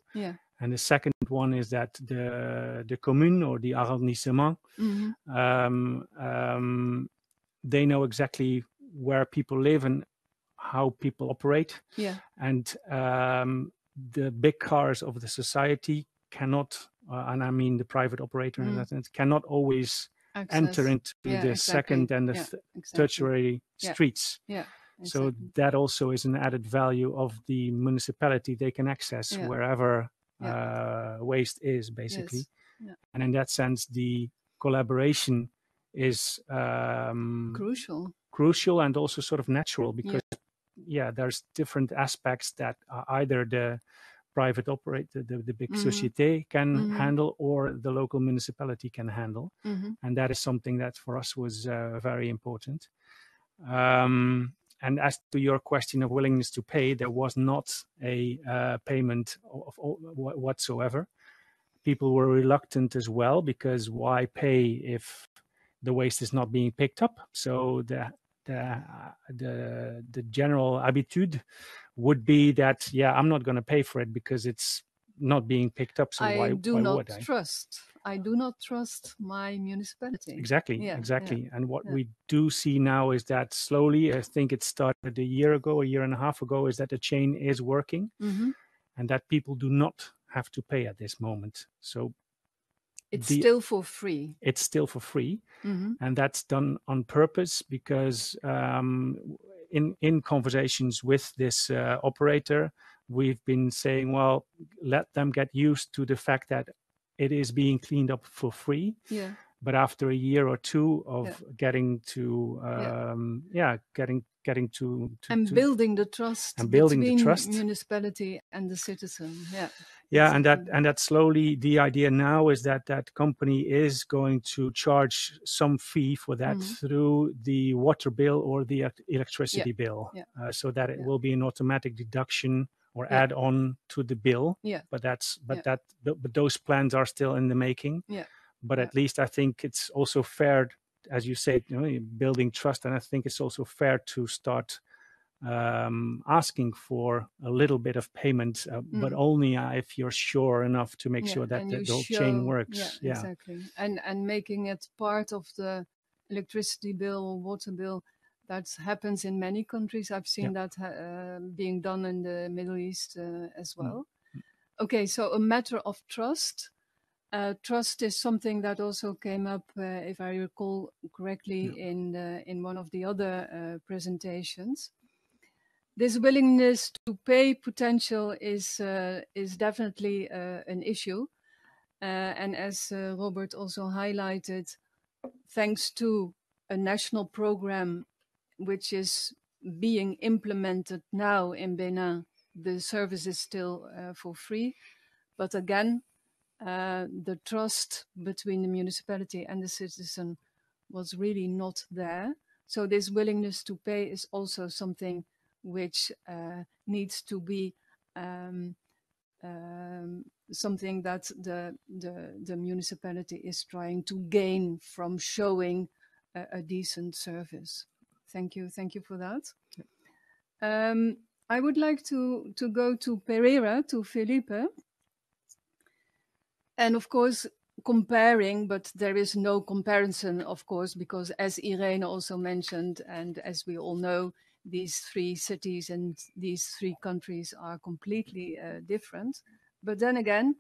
And the second one is that the commune or the arrondissement, they know exactly where people live and how people operate. And the big cars of the society cannot, and I mean the private operator in that sense, cannot always enter into the second and the tertiary streets. So that also is an added value of the municipality. They can access wherever waste is, basically. And in that sense, the collaboration is crucial and also sort of natural, because there's different aspects that either the private operator, the big société can handle, or the local municipality can handle. And that is something that for us was very important. And as to your question of willingness to pay, there was not a payment of whatsoever. People were reluctant as well, because why pay if the waste is not being picked up? So the general habitude would be that, I'm not going to pay for it because it's not being picked up. So why would I? I do not trust my municipality. Exactly. And what we do see now is that slowly, I think it started a year and a half ago, is that the chain is working and that people do not have to pay at this moment. So it's still for free. It's still for free. And that's done on purpose, because in conversations with this operator, we've been saying, well, let them get used to the fact that it is being cleaned up for free. But after a year or two of getting to building the trust between municipality and the citizen. And that slowly, the idea now is that company is going to charge some fee for that through the water bill or the electricity bill, so that it will be an automatic deduction or add on to the bill. But those plans are still in the making. But at least I think it's also fair, as you say, building trust, and I think it's also fair to start asking for a little bit of payment, but only if you're sure enough to make sure that the whole chain works. Exactly. And making it part of the electricity bill, water bill. That happens in many countries. I've seen that being done in the Middle East as well. Okay, so a matter of trust. Trust is something that also came up, if I recall correctly, in one of the other presentations. This willingness to pay potential is definitely an issue. And as Robert also highlighted, thanks to a national program which is being implemented now in Benin, the service is still for free. But again, the trust between the municipality and the citizen was really not there. So this willingness to pay is also something which needs to be something that the municipality is trying to gain from showing a decent service. Thank you for that. I would like to go to Pereira, to Felipe. And of course, comparing, but there is no comparison, of course, because as Irene also mentioned, and as we all know, these three cities and these three countries are completely different. But then again,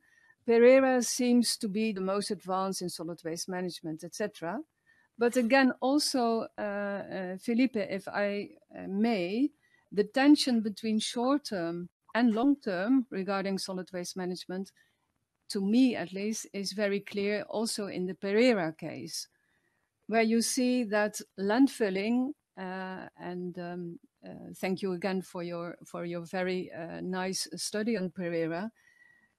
Pereira seems to be the most advanced in solid waste management, etc. But again, also, Felipe, if I may, the tension between short-term and long-term regarding solid waste management, to me at least, is very clear also in the Pereira case, where you see that landfilling, thank you again for your very nice study on Pereira,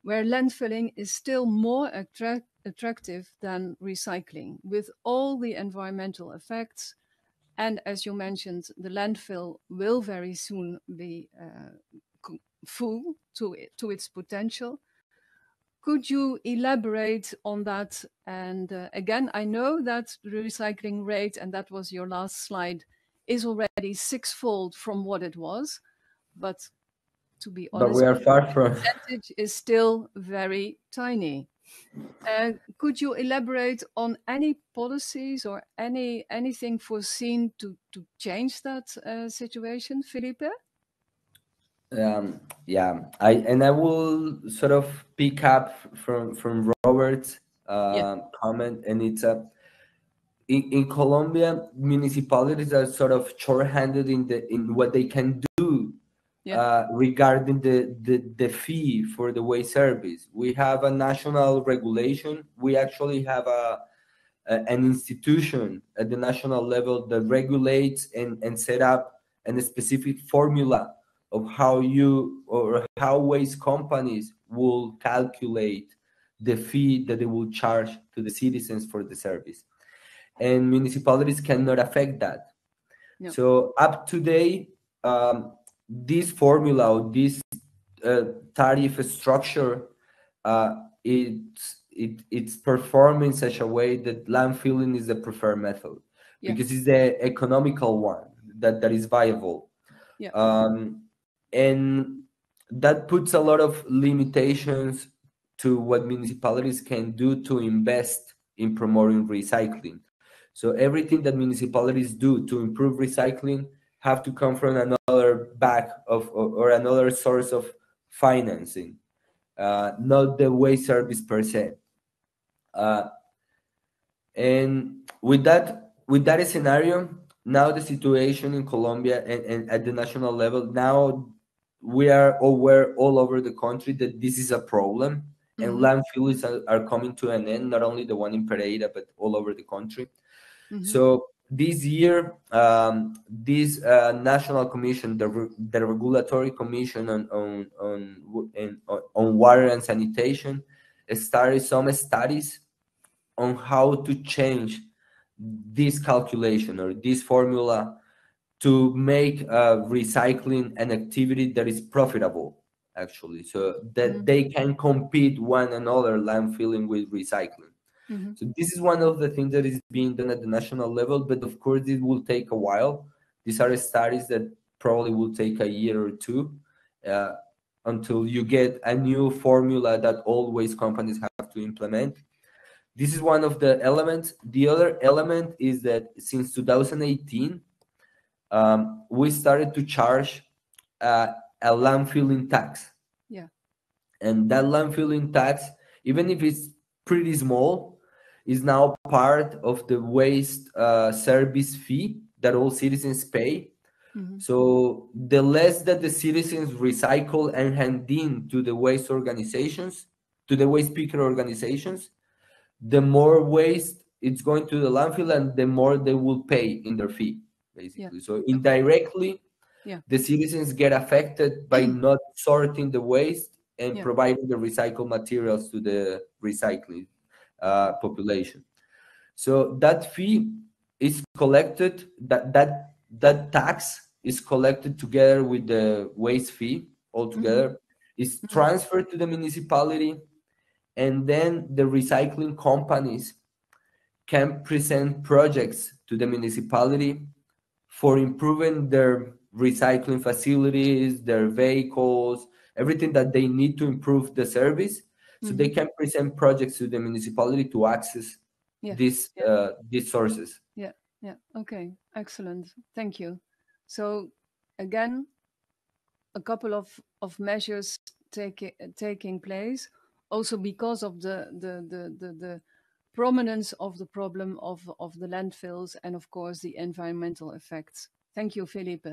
where landfilling is still more attractive than recycling, with all the environmental effects. And as you mentioned, the landfill will very soon be full to its potential. Could you elaborate on that? And again, I know that the recycling rate, and that was your last slide, is already sixfold from what it was. But to be But honest, we are far the from. percentage is still very tiny. Could you elaborate on any policies or anything foreseen to change that situation, Felipe? Yeah, I will sort of pick up from Robert's comment, and it's in Colombia, municipalities are sort of short-handed in what they can do regarding the fee for the waste service. We have a national regulation. We actually have an institution at the national level that regulates and set up a specific formula of how waste companies will calculate the fee that they will charge to the citizens for the service. And municipalities cannot affect that. No. So up to date, this formula or this tariff structure, it's performed in such a way that landfilling is the preferred method because it's the economical one that is viable. And that puts a lot of limitations to what municipalities can do to invest in promoting recycling. So everything that municipalities do to improve recycling have to come from another or another source of financing, not the waste service per se. And with that scenario, now the situation in Colombia and at the national level, now we are aware all over the country that this is a problem, and landfills are coming to an end, not only the one in Pereira, but all over the country. So this year, this national commission, the regulatory commission on water and sanitation, started some studies on how to change this calculation or this formula to make recycling an activity that is profitable, actually, so that they can compete one another, landfilling with recycling. So this is one of the things that is being done at the national level, but of course it will take a while. These are studies that probably will take a year or two until you get a new formula that all waste companies have to implement. This is one of the elements. The other element is that since 2018, we started to charge a landfilling tax. And that landfilling tax, even if it's pretty small, is now part of the waste service fee that all citizens pay. So the less that the citizens recycle and hand in to the waste organizations, to the waste picker organizations, the more waste it's going to the landfill and the more they will pay in their fee, basically. So indirectly, the citizens get affected by not sorting the waste and providing the recycled materials to the recycling population. So that fee is collected, that tax is collected together with the waste fee altogether, is transferred to the municipality, and then the recycling companies can present projects to the municipality for improving their recycling facilities, their vehicles, everything that they need to improve the service. So they can present projects to the municipality to access these sources. Okay, excellent. Thank you. So again, a couple of measures taking place, also because of the prominence of the problem of the landfills and of course the environmental effects. Thank you, Felipe.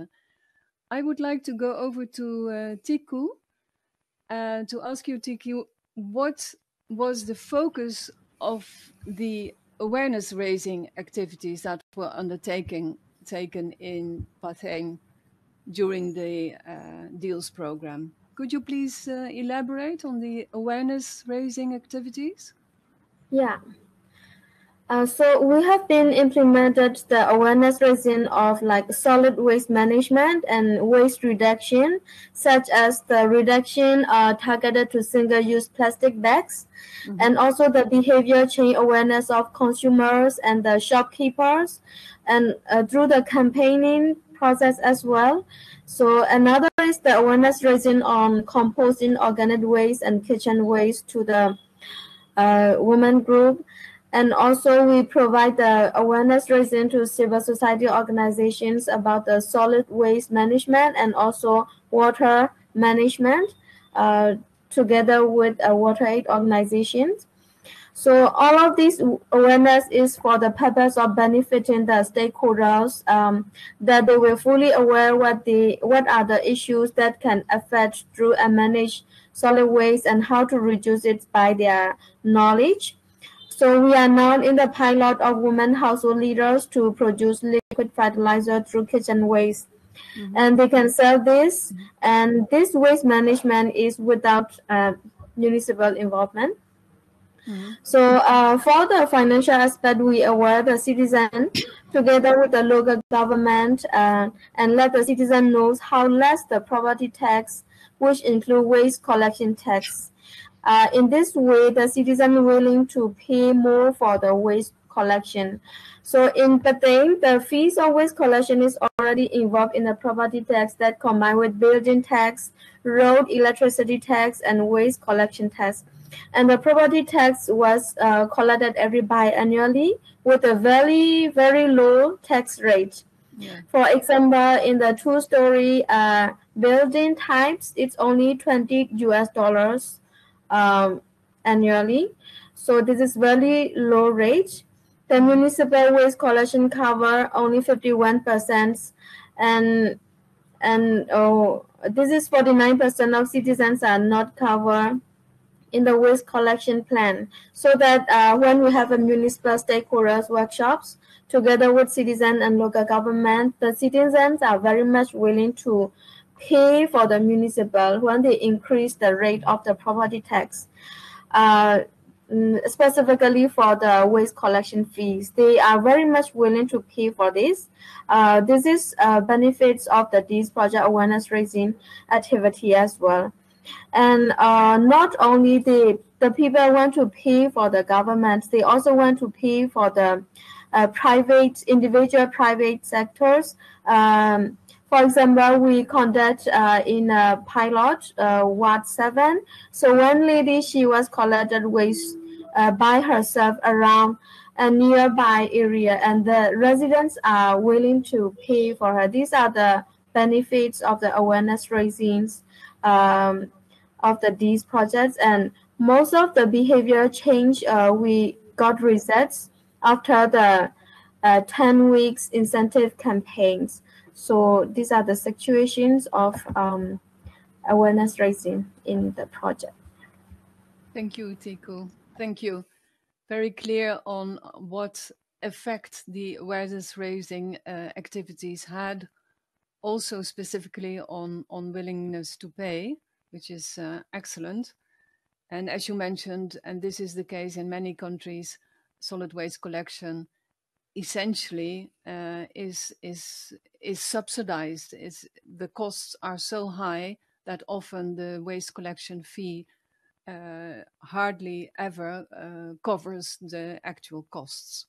I would like to go over to Tiku to ask you, Tiku, what was the focus of the awareness raising activities that were taken in Patheng during the DEALS program. Could you please elaborate on the awareness raising activities? Yeah. So we have been implemented the awareness raising of like solid waste management and waste reduction, such as the reduction targeted to single-use plastic bags, and also the behavior change awareness of consumers and the shopkeepers, and through the campaigning process as well. So another is the awareness raising on composting organic waste and kitchen waste to the women group. And also we provide the awareness raising to civil society organizations about the solid waste management and also water management together with water aid organizations. So all of this awareness is for the purpose of benefiting the stakeholders, that they were fully aware what are the issues that can affect through and manage solid waste and how to reduce it by their knowledge. So we are now in the pilot of women household leaders to produce liquid fertilizer through kitchen waste. And they can sell this, and this waste management is without municipal involvement. So for the financial aspect, we aware the citizen together with the local government and let the citizen knows how less the property tax, which include waste collection tax. In this way, the citizen willing to pay more for the waste collection. So in Patheng, the fees of waste collection is already involved in the property tax that combined with building tax, road electricity tax, and waste collection tax. And the property tax was collected every biannually with a very, very low tax rate. Yeah. For example, in the two-story building types, it's only $20 annually. So this is very low rate. The municipal waste collection cover only 51%, and this is 49% of citizens are not covered in the waste collection plan. So that when we have a municipal stakeholders workshops together with citizens and local government, the citizens are very much willing to pay for the municipal when they increase the rate of the property tax. Specifically for the waste collection fees, they are very much willing to pay for this. This is benefits of the DEALS project awareness raising activity as well. And not only the people want to pay for the government, they also want to pay for the individual private sectors. For example, we conduct in a pilot Ward 7. So one lady, she was collected waste by herself around a nearby area, and the residents are willing to pay for her. These are the benefits of the awareness raisings of the DEALS projects, and most of the behavior change we got results after the 10 weeks incentive campaigns. So these are the situations of awareness raising in the project. Thank you, Tiku. Thank you. Very clear on what effect the awareness raising activities had, also specifically on willingness to pay, which is excellent. And as you mentioned, and this is the case in many countries, solid waste collection essentially is subsidized. The costs are so high that often the waste collection fee hardly ever covers the actual costs.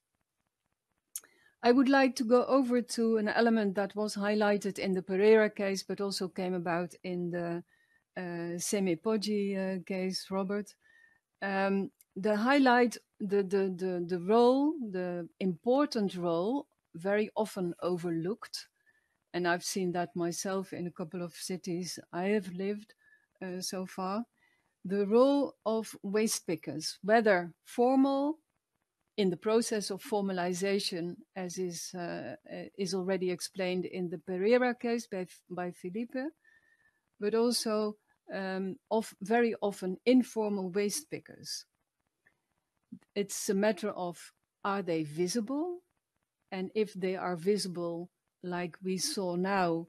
I would like to go over to an element that was highlighted in the Pereira case, but also came about in the Semi-Poggi case, Robert. The highlight, the role, the important role, very often overlooked, and I've seen that myself in a couple of cities I have lived so far, the role of waste pickers, whether formal, in the process of formalization, as is already explained in the Pereira case by Felipe, but also very often informal waste pickers. It's a matter of, are they visible? And if they are visible, like we saw now,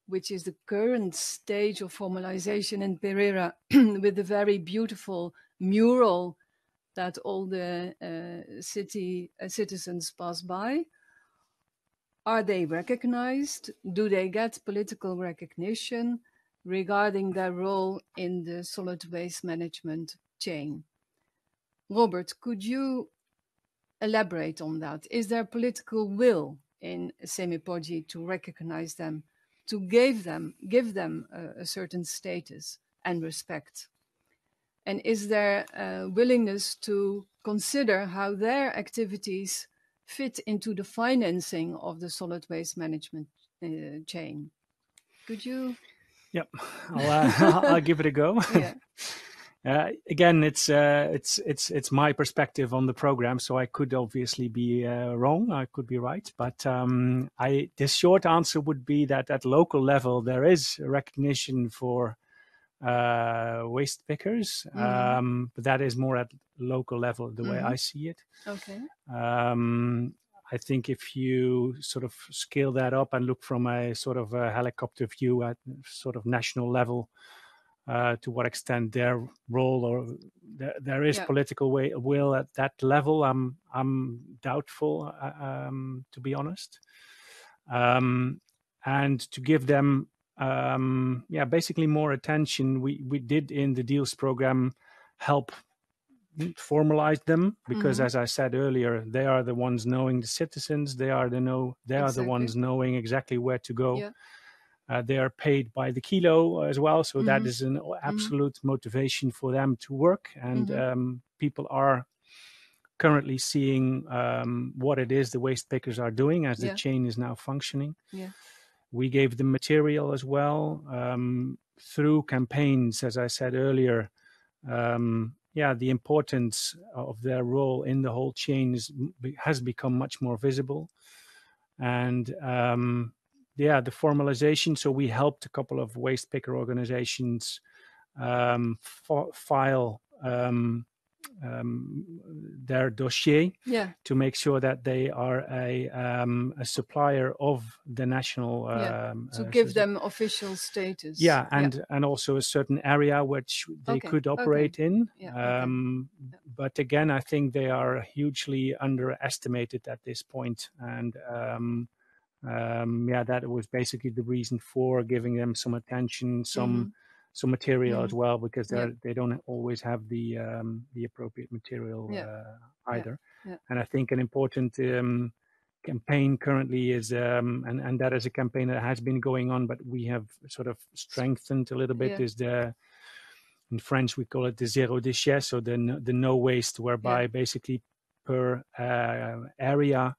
which is the current stage of formalization in Pereira, with the very beautiful mural that all the citizens pass by. Are they recognized? Do they get political recognition regarding their role in the solid waste management chain? Robert, could you elaborate on that? Is there political will in Semipoji to recognize them, to give them a certain status and respect? And is there a willingness to consider how their activities fit into the financing of the solid waste management chain? Could you? Yep, I'll give it a go. Yeah. Again, it's my perspective on the program, so I could obviously be wrong. I could be right, but the short answer would be that at local level there is recognition for waste pickers, but that is more at local level, the way I see it. Okay. I think if you sort of scale that up and look from a sort of a helicopter view at sort of national level, to what extent their role or there is political will at that level, I'm doubtful, to be honest. And to give them, basically more attention, we did in the Deals program help formalize them, because as I said earlier, they are the ones knowing the citizens. They are the ones knowing exactly where to go. Yeah. They are paid by the kilo as well, so that is an absolute motivation for them to work. And people are currently seeing what it is the waste pickers are doing as the chain is now functioning. Yeah. We gave them material as well through campaigns, as I said earlier. The importance of their role in the whole chain has become much more visible. And the formalization. So we helped a couple of waste picker organizations file their dossier to make sure that they are a supplier of the national to give them official status. And also a certain area which they could operate in. But again, I think they are hugely underestimated at this point. And that was basically the reason for giving them some attention, some material as well, because they don't always have the appropriate material either. And I think an important campaign currently is, and that is a campaign that has been going on, but we have sort of strengthened a little bit, is in French we call it the zéro déchet, so the no waste, whereby basically per area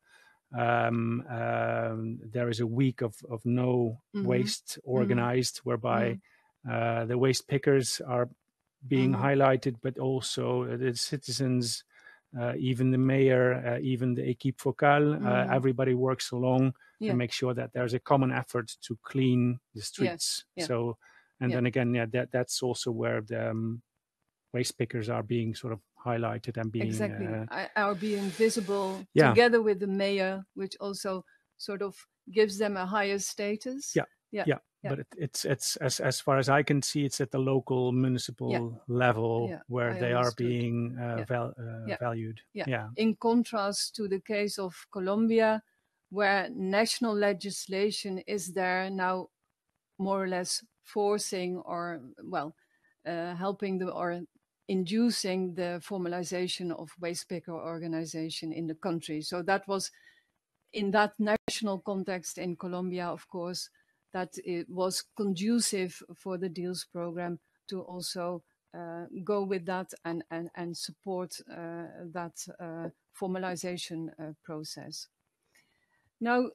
there is a week of no waste organized, whereby the waste pickers are being highlighted, but also the citizens, even the mayor, even the équipe focale, everybody works along and make sure that there's a common effort to clean the streets. So, and then again, that's also where the waste pickers are being sort of highlighted and being are being visible together with the mayor, which also sort of gives them a higher status. But it's as far as I can see, it's at the local municipal level where they are being valued. In contrast to the case of Colombia, where national legislation is there now, more or less forcing or helping or inducing the formalization of waste picker organization in the country. So that was in that national context in Colombia, of course, that it was conducive for the Deals program to also go with that and support that formalization process. Now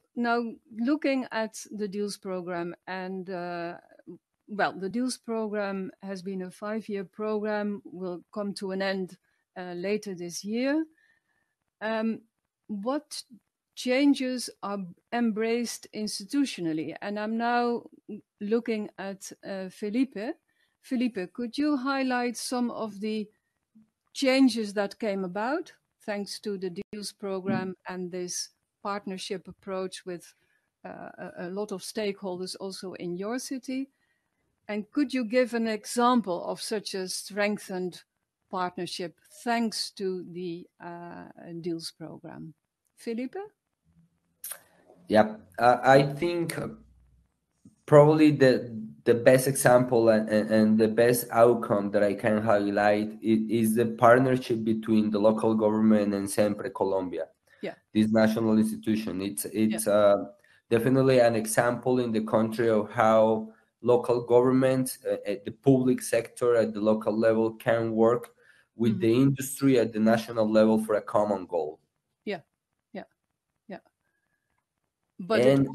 looking at the Deals program, and the Deals program has been a 5-year program, will come to an end later this year. What changes are embraced institutionally? And I'm now looking at Felipe. Felipe, could you highlight some of the changes that came about thanks to the deals program and this partnership approach with a lot of stakeholders also in your city. And could you give an example of such a strengthened partnership thanks to the deals program? Felipe? Yeah, I think probably the best example and the best outcome that I can highlight is the partnership between the local government and Sempre Colombia. Yeah. This national institution. It's definitely an example in the country of how local government, the public sector at the local level can work with the industry at the national level for a common goal. Yeah. But And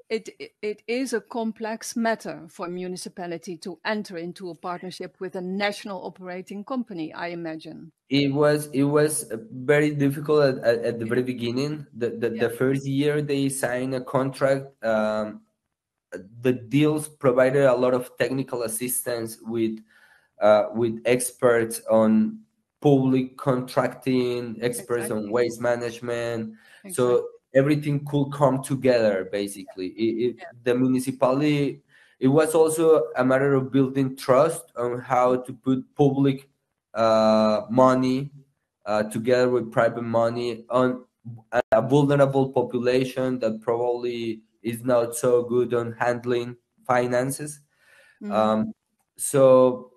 it is a complex matter for a municipality to enter into a partnership with a national operating company, I imagine. it was very difficult at the very beginning. The first year they signed a contract. The deals provided a lot of technical assistance with experts on public contracting, experts on waste management. So everything could come together, basically. The municipality, it was also a matter of building trust on how to put public money together with private money on a vulnerable population that probably is not so good on handling finances. So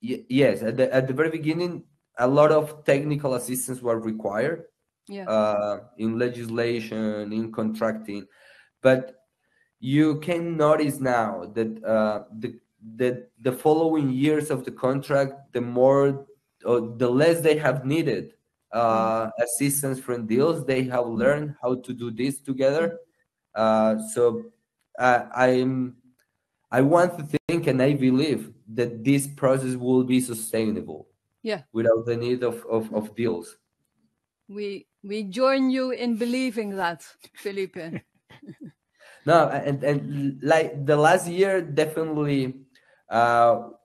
yes, at the very beginning, a lot of technical assistance were required in legislation, in contracting, but you can notice now that the following years of the contract, the more or the less they have needed assistance from deals, they have learned how to do this together. So I want to think and I believe that this process will be sustainable without the need of deals. We join you in believing that, Felipe. No, and like the last year, definitely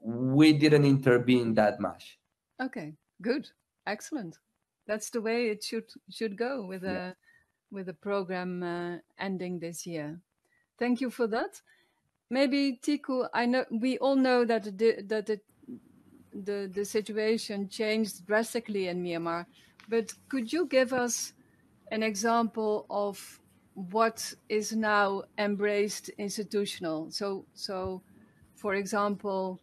we didn't intervene that much. Okay, good, excellent. That's the way it should go with a program ending this year. Thank you for that. Maybe Tiku, I know we all know that the situation changed drastically in Myanmar, but could you give us an example of what is now embraced institutional? So for example,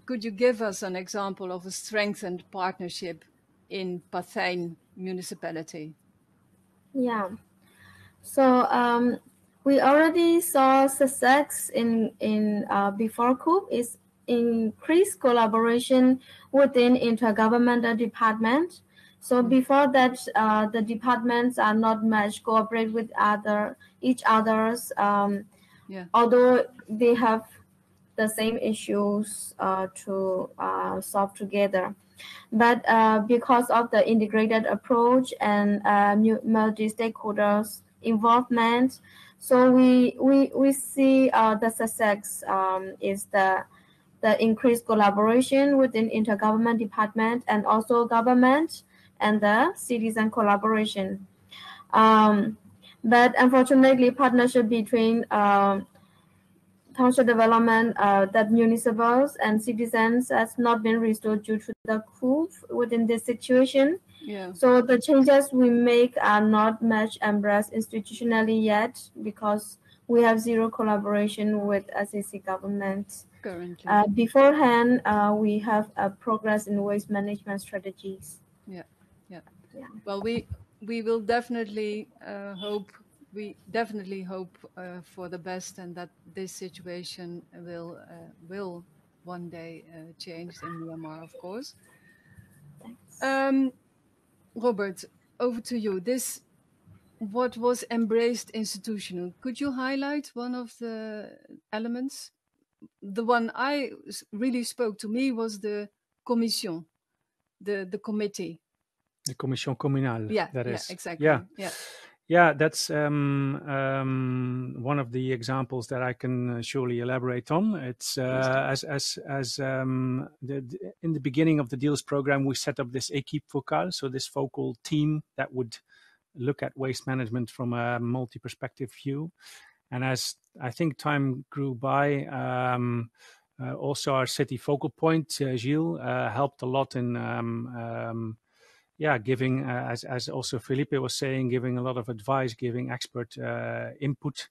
could you give us an example of a strengthened partnership in Pathain municipality? Yeah. So we already saw success in before coup is increased collaboration within intergovernmental department. So before that, the departments are not much cooperate with each other's. Although they have the same issues to solve together. But because of the integrated approach and multi-stakeholders involvement, so we see the success is the increased collaboration within intergovernment department and also government and the citizen collaboration. But unfortunately, partnership between township development that municipals and citizens has not been restored due to the coup within this situation. So the changes we make are not much embraced institutionally yet because we have zero collaboration with SAC government. Currently. Beforehand, we have a progress in waste management strategies. Yeah. Well, we will definitely hope. We definitely hope for the best and that this situation will one day change in Myanmar, of course. Robert, over to you. What was embraced institutional? Could you highlight one of the elements? The one I really spoke to me was the commission, the committee. The Commission Communale. Yeah, that is. exactly. Yeah, that's one of the examples that I can surely elaborate on. It's in the beginning of the deals program, we set up this équipe focale, so this focal team that would look at waste management from a multi-perspective view. And as I think time grew by, also our city focal point, Gilles, helped a lot in giving, as also Felipe was saying, giving a lot of advice, giving expert input.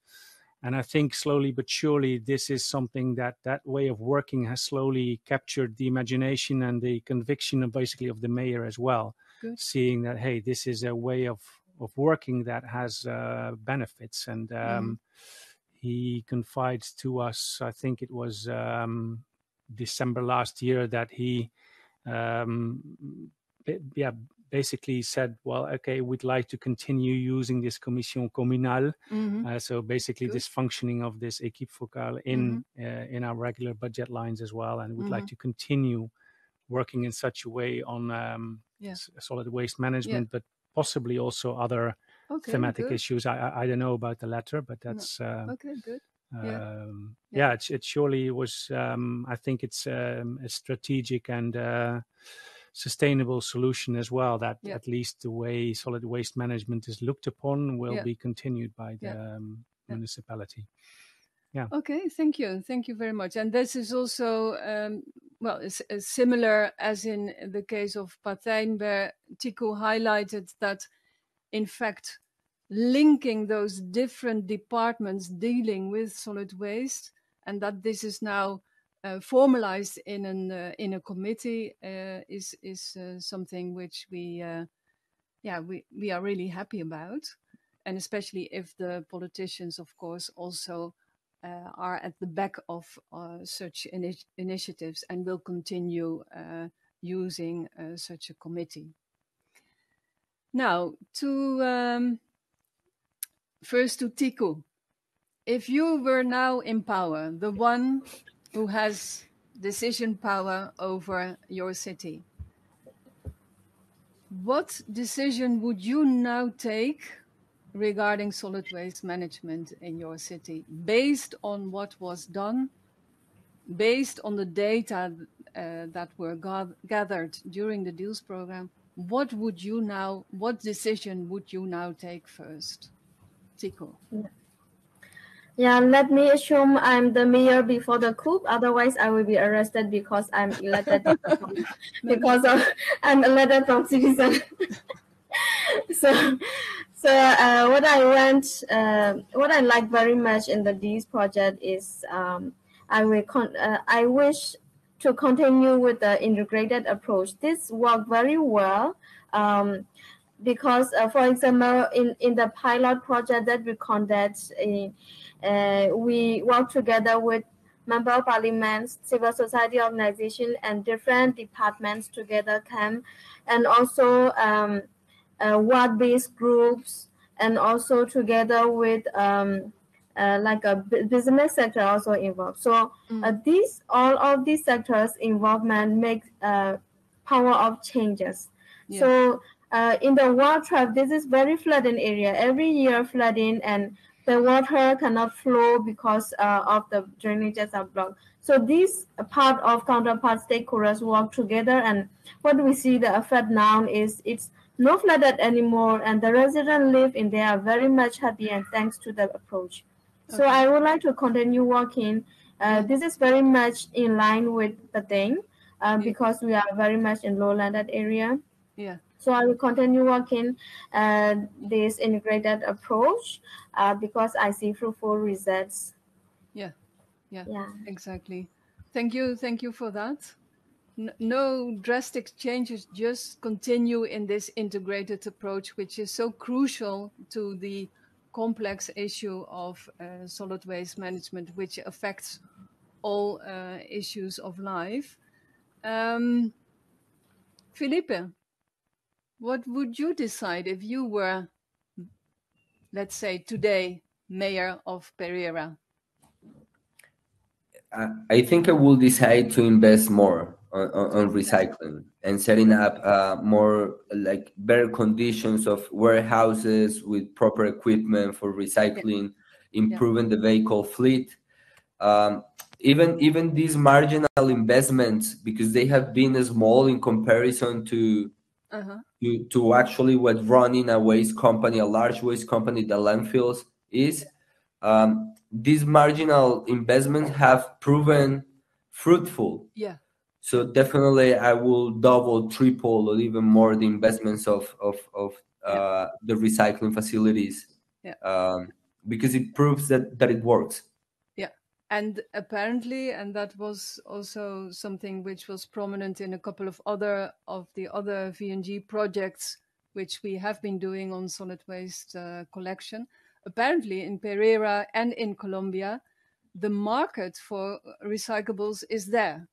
And I think slowly but surely, this is something that way of working has slowly captured the imagination and the conviction of basically of the mayor as well. Good. Seeing that, hey, this is a way of working that has benefits. And he confided to us, I think it was December last year, that he basically said, well, okay, we'd like to continue using this commission communale. So basically this functioning of this équipe focale in our regular budget lines as well. And we'd like to continue working in such a way on solid waste management, but possibly also other thematic issues. I don't know about the latter, but that's... okay, good. It surely was, I think it's a strategic and sustainable solution as well, that at least the way solid waste management is looked upon will be continued by the municipality. Yeah. Okay, thank you. Thank you very much. And this is also, it's similar as in the case of Patijn, where Tico highlighted that, in fact, linking those different departments dealing with solid waste, and that this is now formalized in a committee is something which we are really happy about, and especially if the politicians, of course, also are at the back of such initiatives and will continue using such a committee. Now, first to Tico. If you were now in power, the one who has decision power over your city, what decision would you now take regarding solid waste management in your city, based on what was done, based on the data that were gathered during the deals program? What decision would you now take first? Tico. Yeah, let me assume I'm the mayor before the coup. Otherwise, I will be arrested because I'm elected I'm elected from citizen. So what I like very much in the D's project is I wish to continue with the integrated approach. This worked very well. Because, for example, in the pilot project that we conduct, we work together with member of parliaments, civil society organizations, and different departments together and also ward-based groups, and also together with like a business sector also involved. So all of these sectors involvement makes power of changes. Yeah. So in the water, this is very flooding area. Every year flooding, and the water cannot flow because of the drainages are blocked. So this part of counterpart stakeholders work together, and what we see the effect now is it's not flooded anymore, and the residents live in there are very much happy, and thanks to the approach. Okay. So I would like to continue working. This is very much in line with the thing because we are very much in low-landed area. Yeah. So I will continue working this integrated approach because I see fruitful results. Yeah, exactly. Thank you for that. No drastic changes, just continue in this integrated approach, which is so crucial to the complex issue of solid waste management, which affects all issues of life. Felipe, what would you decide if you were, let's say today, mayor of Pereira? I think I will decide to invest more on recycling and setting up more like better conditions of warehouses with proper equipment for recycling, improving the vehicle fleet. Even these marginal investments, because they have been small in comparison to actually what running a waste company, a large waste company, the landfills is. These marginal investments have proven fruitful. Yeah. So definitely, I will double, triple, or even more the investments of the recycling facilities, because it proves that it works. Yeah, and apparently, and that was also something which was prominent in a couple of the other VNG projects which we have been doing on solid waste collection. Apparently, in Pereira and in Colombia, the market for recyclables is there.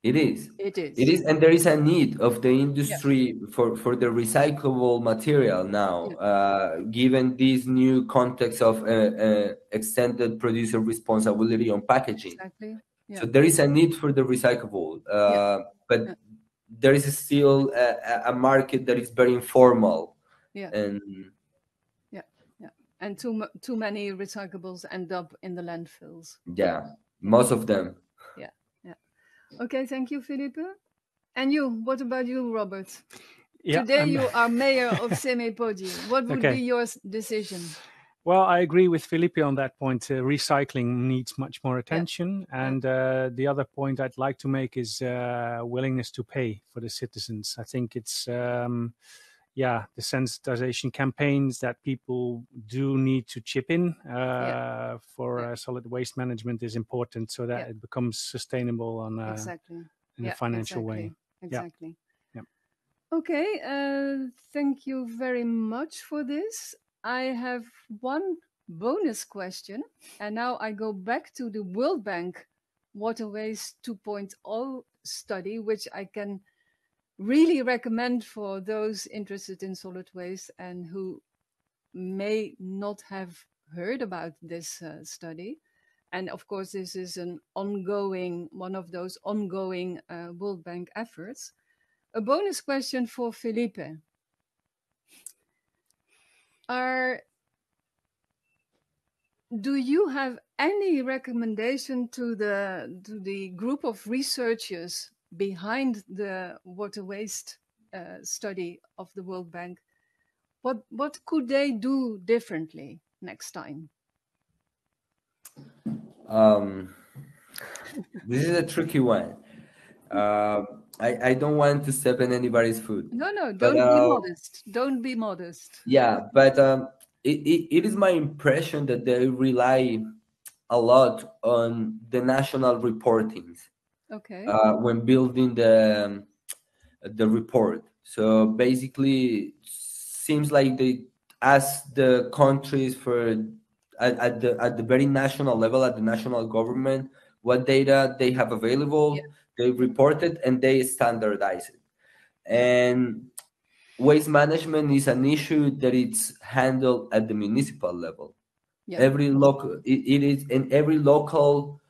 It is. It is. It is, and there is a need of the industry for the recyclable material now, given this new context of extended producer responsibility on packaging. Exactly. Yeah. So there is a need for the recyclable, but there is still a market that is very informal. And too many recyclables end up in the landfills. Most of them. Okay, thank you, Felipe. And you, what about you, Robert? Yeah, Today you are mayor of Semipodi. What would be your decision? Well, I agree with Felipe on that point. Recycling needs much more attention. And the other point I'd like to make is willingness to pay for the citizens. I think it's, the sensitization campaigns that people do need to chip in for solid waste management is important, so that it becomes sustainable on in a financial way. Exactly. Okay, thank you very much for this. I have one bonus question, and now I go back to the World Bank Water Waste 2.0 study, which I can really recommend for those interested in solid waste and who may not have heard about this study. And of course, this is one of those ongoing World Bank efforts. A bonus question for Felipe. Do you have any recommendation to the group of researchers behind the water waste study of the World Bank? What could they do differently next time? This is a tricky one. I don't want to step in anybody's foot. No, don't be modest. Don't be modest. Yeah, but it is my impression that they rely a lot on the national reportings when building the report. So basically, seems like they ask the countries at the very national level, at the national government, what data they have available. They report it and they standardize it. And waste management is an issue that it's handled at the municipal level. Every local every local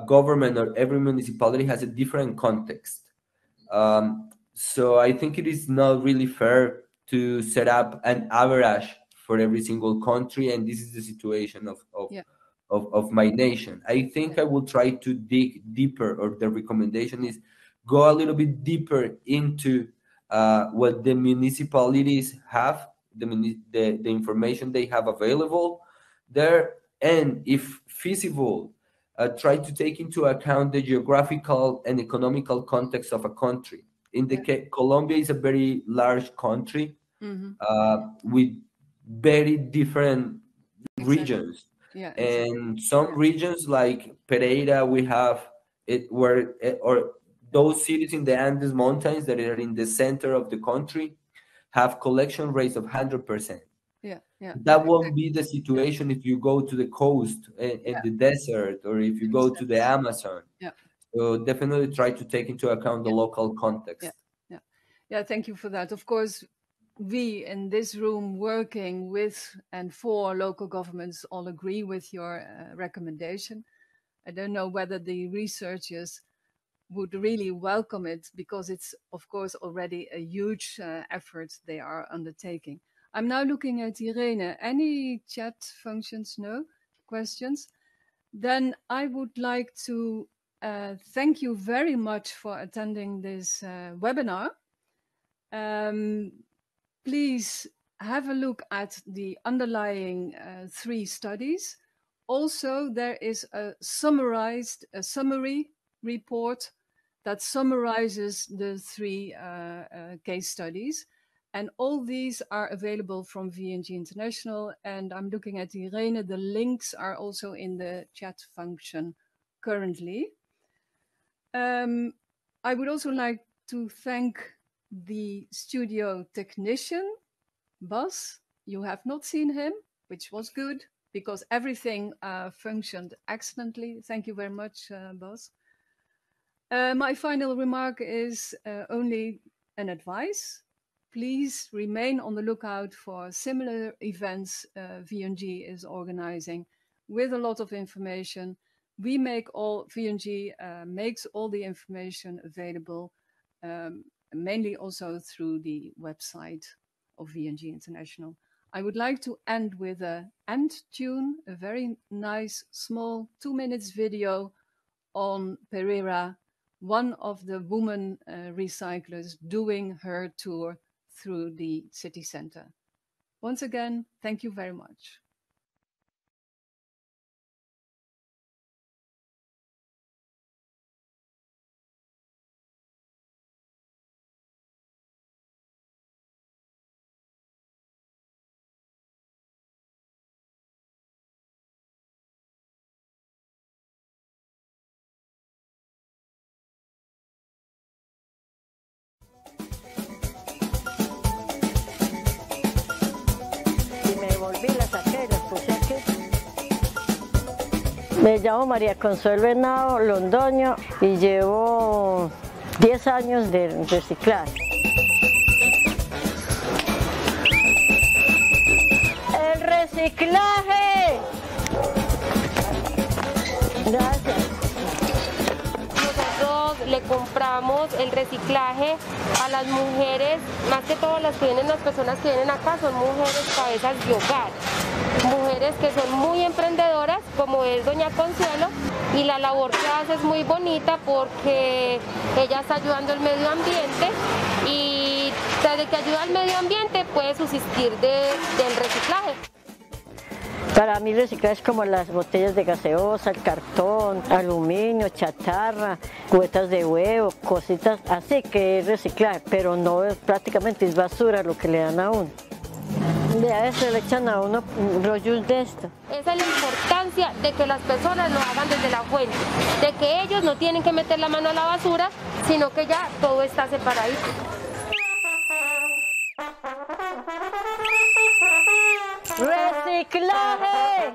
government or every municipality has a different context. So I think it is not really fair to set up an average for every single country, and this is the situation of my nation. I think I will try to dig deeper, or the recommendation is go a little bit deeper into what the municipalities have, the information they have available there, and if feasible, try to take into account the geographical and economical context of a country. In the case, Colombia is a very large country with very different regions. And some regions like Pereira, we have or those cities in the Andes Mountains that are in the center of the country have collection rates of 100%. That won't be the situation if you go to the coast and the desert, or if you go to the Amazon. So definitely try to take into account the local context. Yeah, thank you for that. Of course, we in this room working with and for local governments all agree with your recommendation. I don't know whether the researchers would really welcome it, because it's, of course, already a huge effort they are undertaking. I'm now looking at Irene. Any chat functions? No questions? Then I would like to thank you very much for attending this webinar. Please have a look at the underlying 3 studies. Also, there is a summary report that summarizes the 3 case studies. And all these are available from VNG International. And I'm looking at Irene. The links are also in the chat function currently. I would also like to thank the studio technician, Bas. You have not seen him, which was good, because everything functioned excellently. Thank you very much, Bas. My final remark is only an advice. Please remain on the lookout for similar events VNG is organizing with a lot of information. VNG makes all the information available, mainly also through the website of VNG International. I would like to end with an end tune, a very nice, small 2 minutes video on Pereira, one of the women recyclers doing her tour through the city center. Once again, thank you very much. Me llamo María Consuelo Henao Londoño y llevo 10 años de reciclaje. ¡El reciclaje! Gracias. Nosotros le compramos el reciclaje a las mujeres, más que todo las personas que vienen acá son mujeres cabezas de hogar. Mujeres que son muy emprendedoras, como es doña Consuelo, y la labor que hace es muy bonita porque ella está ayudando al medio ambiente, y desde que ayuda al medio ambiente puede subsistir del reciclaje. Para mí reciclar es como las botellas de gaseosa, el cartón, aluminio, chatarra, cubetas de huevo, cositas así que es reciclar, pero no es, prácticamente es basura lo que le dan a uno. De a veces le echan a uno rollos de esto. Esa es la importancia de que las personas lo hagan desde la fuente, de que ellos no tienen que meter la mano a la basura, sino que ya todo está separadito. ¡Reciclaje!